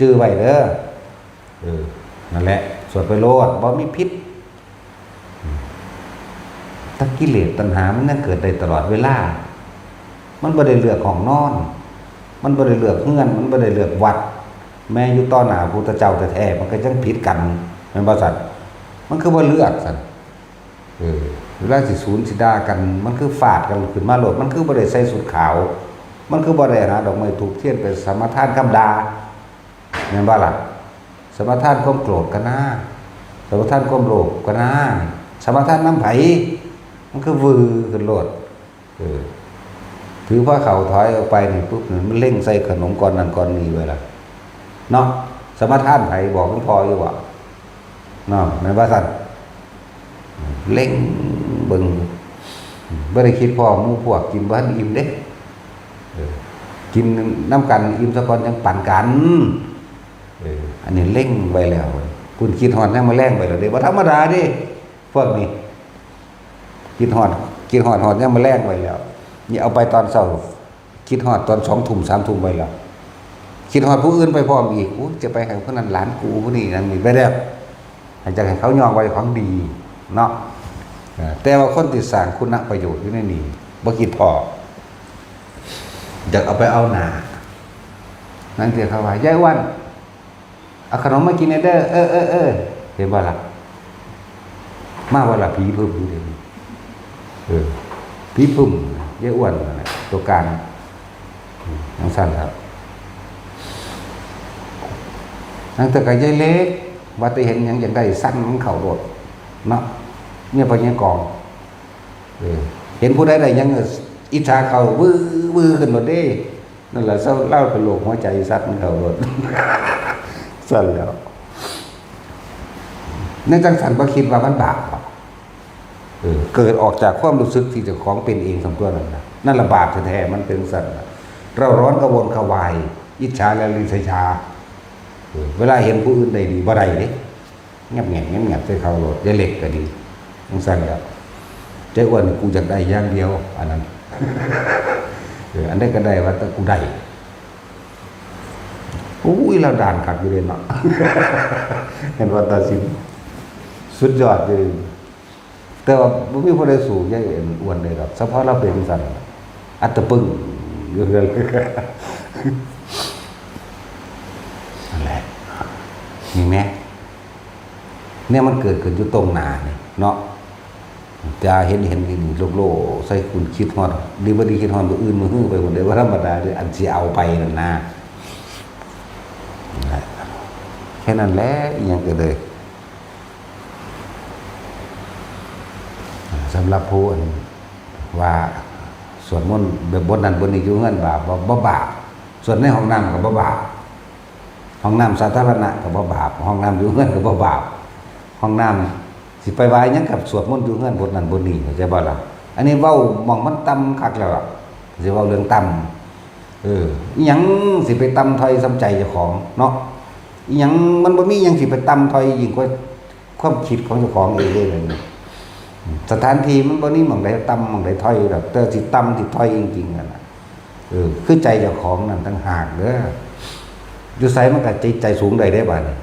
จื้อไว้เด้อนั่นแหละสวดไปโลดบ่มีพิษถ้ากิเลสตัณหามันยังเกิดได้ตลอดเวลามันบ่ได้เลือกของนอนมันบ่ได้เลือกเฮือนมันบ่ได้เลือกวัดแม้อยู่ต่อหน้าพระพุทธเจ้าแท้ๆมันก็ยังผิดกันแม่นบ่ซั่นมันคือบ่เลือกซั่นเวลาสิสูญสิด่ากันมันคือฟาดกันขึ้นมาโลดมันคือบ่ได้ใส่สุดขาวมันคือบ่ได้หาดอกไม้ธูปเทียนไปสมาทานคำด่าแม่นบ่ล่ะสมาทานความโกรธก็น่าสมาทานความโลภก็น่าสมาทานน้ำไผมันคือวือขึ้นโลดถือผ้าขาวถอยออกไปนี่ปุ๊บมันเล่งใส่ขนมก้อนนั้นก้อนนี้ไว้ล่ะเนาะสมาทานไผบอกมันพออยู่ว่าเนาะแม่นบ่ซั่นเล่งเบิ่งบ่ได้คิดพอหมู่พวกกินบ่ทันอิ่มเด้กินน้ำกันอิ่มซะก่อนยังปั่นกันอันนี้เล่งไว้แล้วคุณคิดฮอดยังมาแรงไปแล้วเด้บ่ธรรมดาเด้พวกนี้คิดฮอดยังมาแรงไว้แล้วนี่เอาไปตอนเช้าคิดฮอดตอน2 ทุ่ม 3 ทุ่มไว้แล้วคิดฮอดผู้อื่นไปพร้อมอีกจะไปให้คนนั้นหลานกูผู้นี้นั่นนี่ไปแล้วให้จักให้เขายอมไว้ของดีเนาะแต่ว่าคนที่สร้างคุณประโยชน์อยู่ในนี้บ่คิดพออยากเอาไปเอาหน้านั่นเรียกเขาว่ายายอ้วนเอาขนมมากินเด้อเห็นบ่ล่ะมาว่าล่ะผีพึ่มอยู่เด้ผีพึ่มยายอ้วนนั่นแหละตัวการทั้งสั้นครับนั่นแต่ก็ยายเล็กว่าแต่เห็นหยังอย่างใดสั้นมันเข้าโดดเนาะเนี่ยพอเนี่ยกองเห็นผู้ใดได้ยังอิจฉาเขาวื้อขึ้นหมดเด้นั่นแหละเล่าเป็นโรคหัวใจสัตว์มันเข้าโดดสั่นแล้วในจังสันบ่คิดว่ามันบาปเกิดออกจากความรู้สึกที่เจ้าของเป็นเองทั้งตัวนั่นละบาปแท้ๆมันเป็นสัตว์เราร้อนกระวนกระวายอิจฉาและริษยาเวลาเห็นผู้อื่นได้ดีบ่ได้เด้เงียบใส่เขาโลดยายเล็กก็ดีจังซั่นแล้วใจอ้วนกูอยากได้อย่างเดียวอันนั้นอันใดก็ได้ว่าแต่กูได้อุ้ยเราด่านคักอยู่เลยเนาะเห็นว่าตาสินสุดยอดเลยแต่ว่าบ่มีผู้ใดสู้ยายอ้วนได้ดอกเฉพาะเราเป็นซั่นอัตตะปึ้งอยู่เลยนั่นแหละนี่แม่เนี่ยมันเกิดขึ้นอยู่ตรงหน้านี่เนาะจะเห็นนี่โลกใส่คุณคิดฮอดดีบ่ดีคิดฮอดบ่อื่นมื้อฮื้อไปหมดได้ว่าธรรมดาเด้ออันสิเอาไปนั่นนะแค่นั้นแหละอีหยังก็เลยสำหรับผู้ว่าสวดมนต์แบบบทนั้นบทนี้อยู่เฮือนบาปบ่บาปสวดในห้องน้ำก็บ่บาปห้องน้ำสาธารณะก็บ่บาปห้องน้ำอยู่เฮือนก็บ่บาปห้องน้ำสิไปไหว้หยังกับสวดมนต์อยู่เฮือนบทนั้นบทนี้เข้าใจบ่ล่ะอันนี้เว้ามองมันต่ำคักแล้วสิเว้าเรื่องต่ำอีหยังสิไปต่ำถอยสำใจเจ้าของเนาะอีหยังมันบ่มีหยังสิไปต่ำถอยยิ่งกว่าความคิดของเจ้าของเองเลยสถานที่มันบ่นี่หม่องใดต่ำหม่องใดถอยดอกแต่สิต่ำสิถอยจริงๆนั่นน่ะ คือใจเจ้าของนั่นต่างหากเด้ออยู่ไสมันก็ใจสูงได้บัดนี้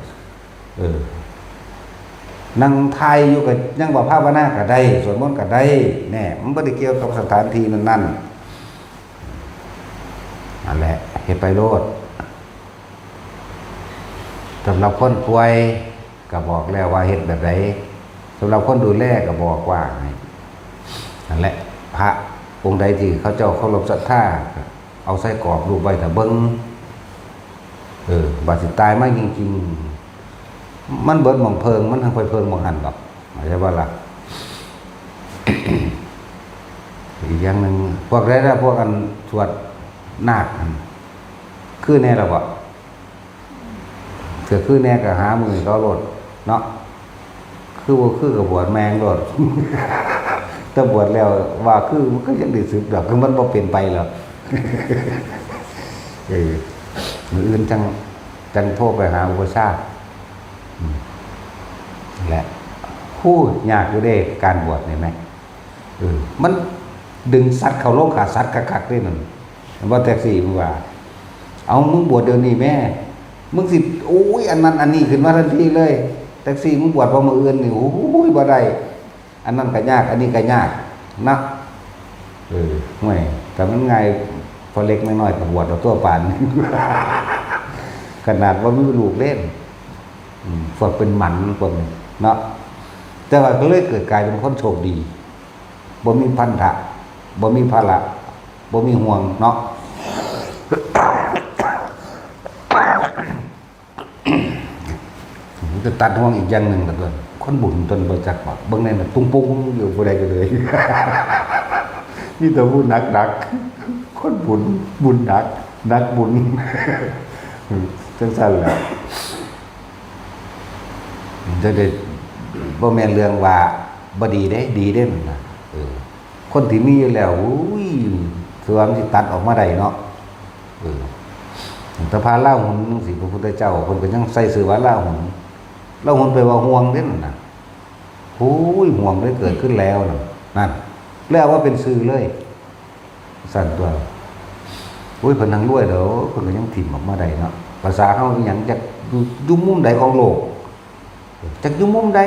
นั่งไทยอยู่กับยังบ่ภาวนาก็ได้สวดมนต์ก็ได้แน่มันบ่ได้เกี่ยวกับสถานที่นั้นนั่นแหละเฮ็ดไปโลดสำหรับคนป่วยก็บอกแล้วว่าเฮ็ดแบบไหนสำหรับคนดูแลก็บอกว่านั่นแหละพระองค์ใดที่เขาเจ้าเคารพศรัทธาเอาใส่กรอบรูปไว้ถ้าเบิ่งบาดสิตายมาจริงๆมันเบิดหม่องเพิงมันทางไปเพิงหม่องหันดอกใช่ป่ะล่ะ อีกอย่างนึงพวกใดล่ะพวกอันสวดนาคคือแน่ล่ะบ่เถื่อคือแน่ก็หามือเขาโลดเนาะคือบ่คือก็บวชแมงโลด ถ้าบวชแล้วว่าคือมันก็ยังได้สึกดอกคือมันบ่เป็นไปหรอก มื้ออื่นจังโทรไปหาอุปชฌาย์แหละพูดยากอยู่เด้การบวชนี่แม่มันดึงสัตว์เข้าโลกขาสัตว์คักๆเด้นั่นบ่แท็กซี่มึงว่าเอามึงบวชเดี๋ยวนี้แม่มึงสิโอ้ยอันนั้นอันนี้ขึ้นมาทันทีเลยแท็กซี่มึงบวชบ่มื้ออื่นนี่โอ้ยบ่ได้อันนั้นก็ยากอันนี้ก็ยากนะห่วยแต่มันง่ายพอเล็กน้อยๆก็บวชเอาตัวปาน ขนาดว่ามีลูกเล่นฝึกเป็นหมันคนเนาะแต่ว่าก็เลยเกิดกลายเป็นคนโชคดีบ่มีพันธะบ่มีภาระบ่มีห่วงเนาะ จะตัดห่วงอีกอย่างหนึ่งแล้วก็คนบุญตนบ่จักว่าเบิ่งในน่ะตุ้งปุ้งอยู่บ่ได้ก็เลย นี่แต่ผู้หนักๆคนบุญหนักบุญ จังซั่นแหละจะได้บ่แม่นเรื่องว่าบ่ดีเด้ดีเด้นั่นน่ะคนที่มีอยู่แล้วอุ้ยคือว่ามันสิตัดออกมาได้เนาะแต่พาล่าหุ่นจังซี่พระพุทธเจ้าเพิ่นก็ยังใส่ชื่อว่าล่าหุ่นไปว่าห่วงเด้นั่นน่ะโอ้ยห่วงได้เกิดขึ้นแล้วนั่นแล้วว่าเป็นชื่อเลยสั่นตัวโอ้ยเพิ่นทั้งรวยเด้อเพิ่นก็ยังถิ่มออกมาได้เนาะภาษาเฮาอีหยังจักอยู่มุมใดของโลกจักอยู่มุมใด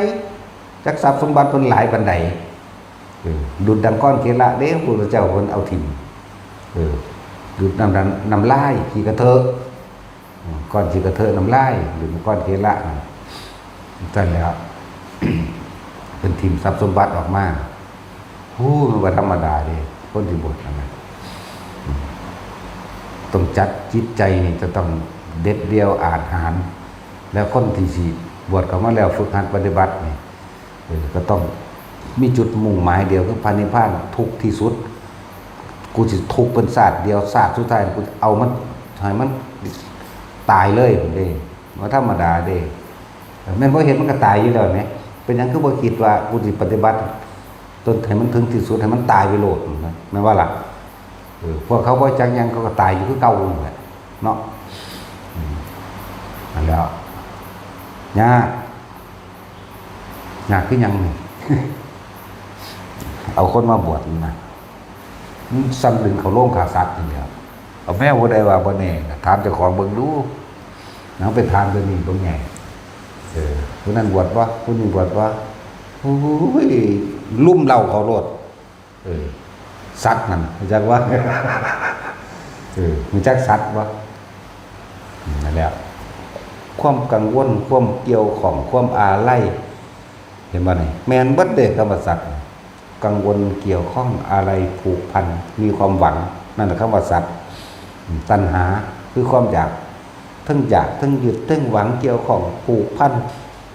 จักทรัพย์สมบัติเพิ่นหลายปานใดดุจดังก้อนเกละเด้พระพุทธเจ้าเพิ่นเอาถิ่มดุจน้ำลายขี้กระเทอะก้อนขี้กระเทอะน้ำลายหรือก้อนเกละนั่นแหละ เป็นถิ่มทรัพย์สมบัติออกมามันบ่ธรรมดาเด้คนที่บวชนั่นน่ะต้องจัดจิตใจนี่จะต้องเด็ดเดียวอาจหารแล้วคนที่สิบวชเข้ามาแล้วฝึกหัดปฏิบัตินี่ก็ต้องมีจุดมุ่งหมายเดียวคือพระนิพพานทุกข์ที่สุดกูสิทุกข์เป็นศาสตร์เดียวศาสตร์สุดท้ายกูเอามันให้มันตายเลยเด้บ่ธรรมดาเด้แม่นบ่เห็นมันก็ตายอยู่แล้วแหมเป็นหยังคือบ่คิดว่ากูสิปฏิบัติจนให้มันถึงที่สุดให้มันตายไปโลดนะแม่นว่าล่ะพวกเขาบ่จักหยังเขาก็ตายอยู่คือเก่านั่นแหละเนาะนั่นแล้วยากคือหยังนี่ เอาคนมาบวชนะซ้ำดึงเขาโล่งขาสัตว์อย่างเดียวเอาแม่บ่ได้ว่าบ่แน่ถามเจ้าของเบิ่งดูนางไปถามตัวนี้ตรงไงผู้นั้นบวชบ่ผู้นี้บวชบ่โอ้ยลุ่มเหล้าเขาโลดสัตว์นั่นรู้จักว่ารู้จักสัตว์บ่นั่นแหละความกังวลความเกี่ยวของความอาลัยเห็นบ่นี่แม่นเบิดเด้คำว่าสัตว์กังวลเกี่ยวข้องอะไรผูกพันมีความหวังนั่นแหละคำว่าสัตว์ตัณหาคือความอยากทั้งอยากทั้งยึดทั้งหวังเกี่ยวข้องผูกพัน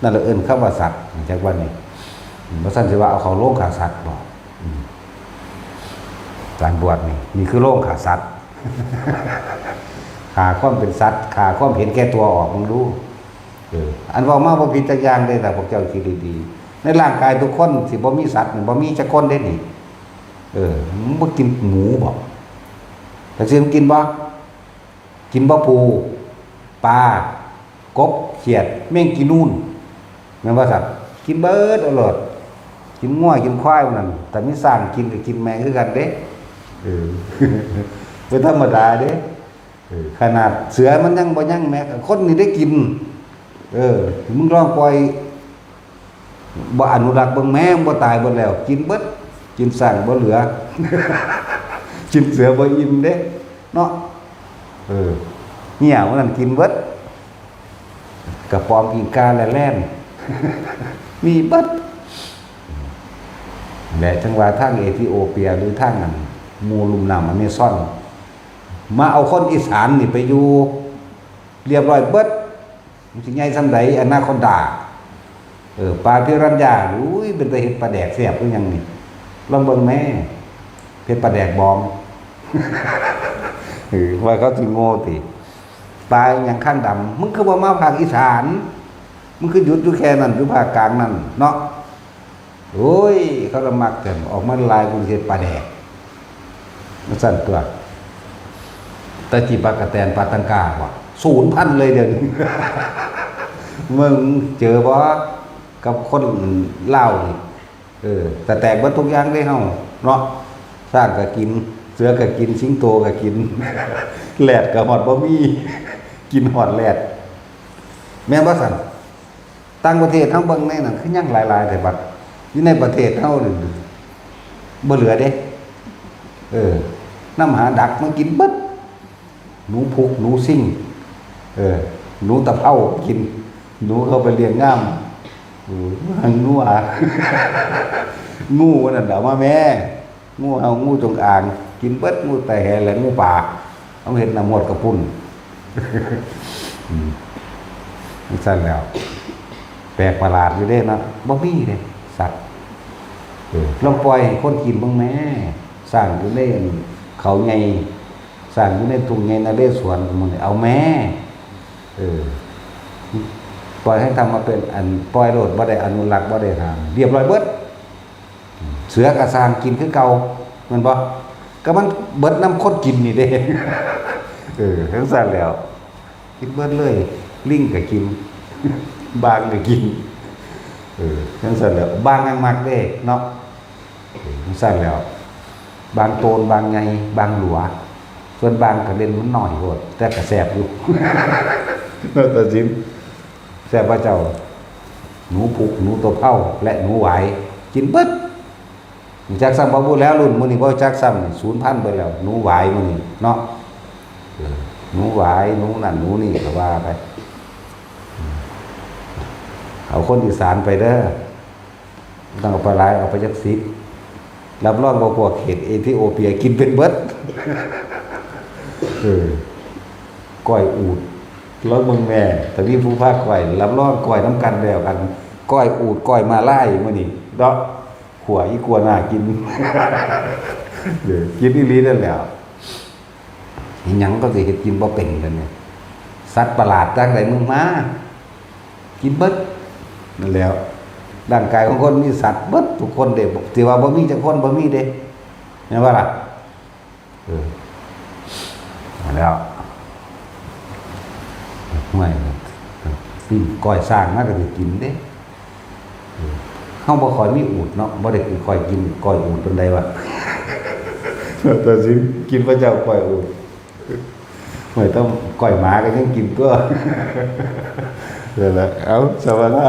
นั่นแหละเอิ้นคำว่าสัตว์จากว่านี่บ่ซั่นสิว่าเอาเขาโลงขาสัตว์บ่การบวชนี่คือโลงขาสัตว์ ขาความเป็นสัตว์ขาความเห็นแก่ตัวออกมึงรู้อันเว้ามาบ่ผิดจักอย่างเด้แต่พวกเจ้าคิดดีๆในร่างกายทุกคนสิบ่มีสัตว์บ่มีจักคนเด้นี่มึงบ่กินหมูบ่แต่สิมึงกินบ่ปูปลากบเขียดแม่งกินนู่นแม่นบ่สัตว์กินเบิดเอาโลดกินงัวกินควายนั่นแต่มีสร้างกินก็กินแม่งคือกันเด้ บ่ เป็นธรรมดาเด้ขนาดเสือมันยังบ่ยังแม้คนนี่ได้กินมึงลองปล่อยบ่อนุรักษ์เบิ่งแม่งบ่ตายเบิดแล้วกินเบิดกินสั่งบ่เหลือ กินเสือบ่อิ่มเด้เนาะเหี้ยมันนั่นกินเบิดกระปอมกินกาและแล่น มีเบิดแหละจังหวัดทางเอธิโอเปียหรือทางนั้นมูลุมน้ำอเมซอนมาเอาคนอีสานนี่ไปอยู่เรียบร้อยเบิดมันสิใหญ่ซำใดอนาคอนดาปลาพิรัญญาอุ้ยเป็นตาเฮ็ดปลาแดกแซ่บคือหยังนี่ลองเบิ่งแม่เฮ็ดปลาแดกบอม ว่าเขาสิโง่ติปลาหยังข้างดำมึงคือบ่มาภาคอีสานมึงคือหยุดอยู่แค่นั้นอยู่ภาคกลางนั่นเนาะโอ้ยเขาละมักกันออกมาลายกูเฮ็ดปลาแดกมันสั่นตัวตะจีปลากระแตนปลาตังกาว่ะ0,000เลยเดี๋ยวนี้ มึงเจอบ่กับคนลาวนี่แต่แตกเบิดทุกอย่างเลยเฮาเนาะสร้างก็กินเสือก็กินสิงโตก็กิน แหลดก็ฮอดบ่มีกินฮอดแหลดแม่นบ่สั่นต่างประเทศเฮาเบิ่งในนั้นคือยังหลายๆแต่บัดอยู่ในประเทศเฮานี่บ่เหลือเด้น้ำหาดักมากินเบิดหนูพุกหนูซิ่งหนูตะเภากินหนูเข้าไปเลี้ยงง่ามหังงูอ่ะ งูนั่นเอามาแม่งูเอางูจงอางกินเบิดงูแต่แห่และงูป่าเอาเห็นน้ำหมดกระปุ่น สั่นแล้วแปลกประหลาดอยู่เด้นะบ่มีเลยสัตว์ลองปล่อยให้คนกินบ้างแม่สร้างอยู่ในเขาใหญ่สร้างอยู่ในทุ่งใหญ่นาเรศวรมันเอาแม่ปล่อยให้ทำมาเป็นอันปล่อยโลดบ่ได้อนุรักษ์บ่ได้ทำเรียบร้อยเบิดเสือกระสร้างกินคือเก่ามันบ่ก็มันเบิดน้ำคนกินนี่เด้ ทั้งสั่นแล้วกินเบิดเลยลิงก็กิน บางก็กินทั้งสั่นแล้วบางยังมักเด้เนาะทั้งสั่นแล้วบางโตนบางไงบางหลัวส่วนบางก็เล่นมันหน่อยโหดแต่ก็แซ่บอยู่ ตัดสินแซ่บว่าเจ้าหนูพุกหนูตัวเผาและหนูไหวกินเบิดจักซ้ำบ่พูดแล้วรุ่นมื้อนี้บ่จักซ้ำ0,000ไปแล้วหนูไหวมื้อนี้เนาะหนูไหวหนูนั่นหนูนี่ก็ว่าไปเอาคนอีสานไปเด้อต้องเอาปลาไหลเอาไปจัก10รับรองบ่พวกเขตเอธิโอเปียกินเป็นเบิด ก้อยอูดแล้วมึงแม่แต่พี่ผู้ภาคก้อยรับรองก้อยน้ำกันแล้วกันก้อยอูดก้อยมาไล่มื้อนี้เนาะขวอีกลัวหน้ากิน กินอีหลีนั่นแหละหยังก็สิเฮ็ดกินบ่เป็นกันเนี่ยสัตว์ประหลาดจังไดมึงมากินเบิดนั่นแล้วร่างกายของคนมีสัตว์เบิดทุกคนเด้สิว่าบ่มีจักคนบ่มีเด้แม่นบ่ล่ะแล้วไม่ปิ้งก้อยสร้างมาก็สิกินเด้เฮาบ่ค่อยมีอูฐเนาะบ่ได้คือค่อยกินก้อยอูฐปานใดวะ แต่สิกินพระเจ้าก้อยอูฐไม่ต้องก้อยหมาก็ยังกินตัว นั่นแหละเอาสวัสดี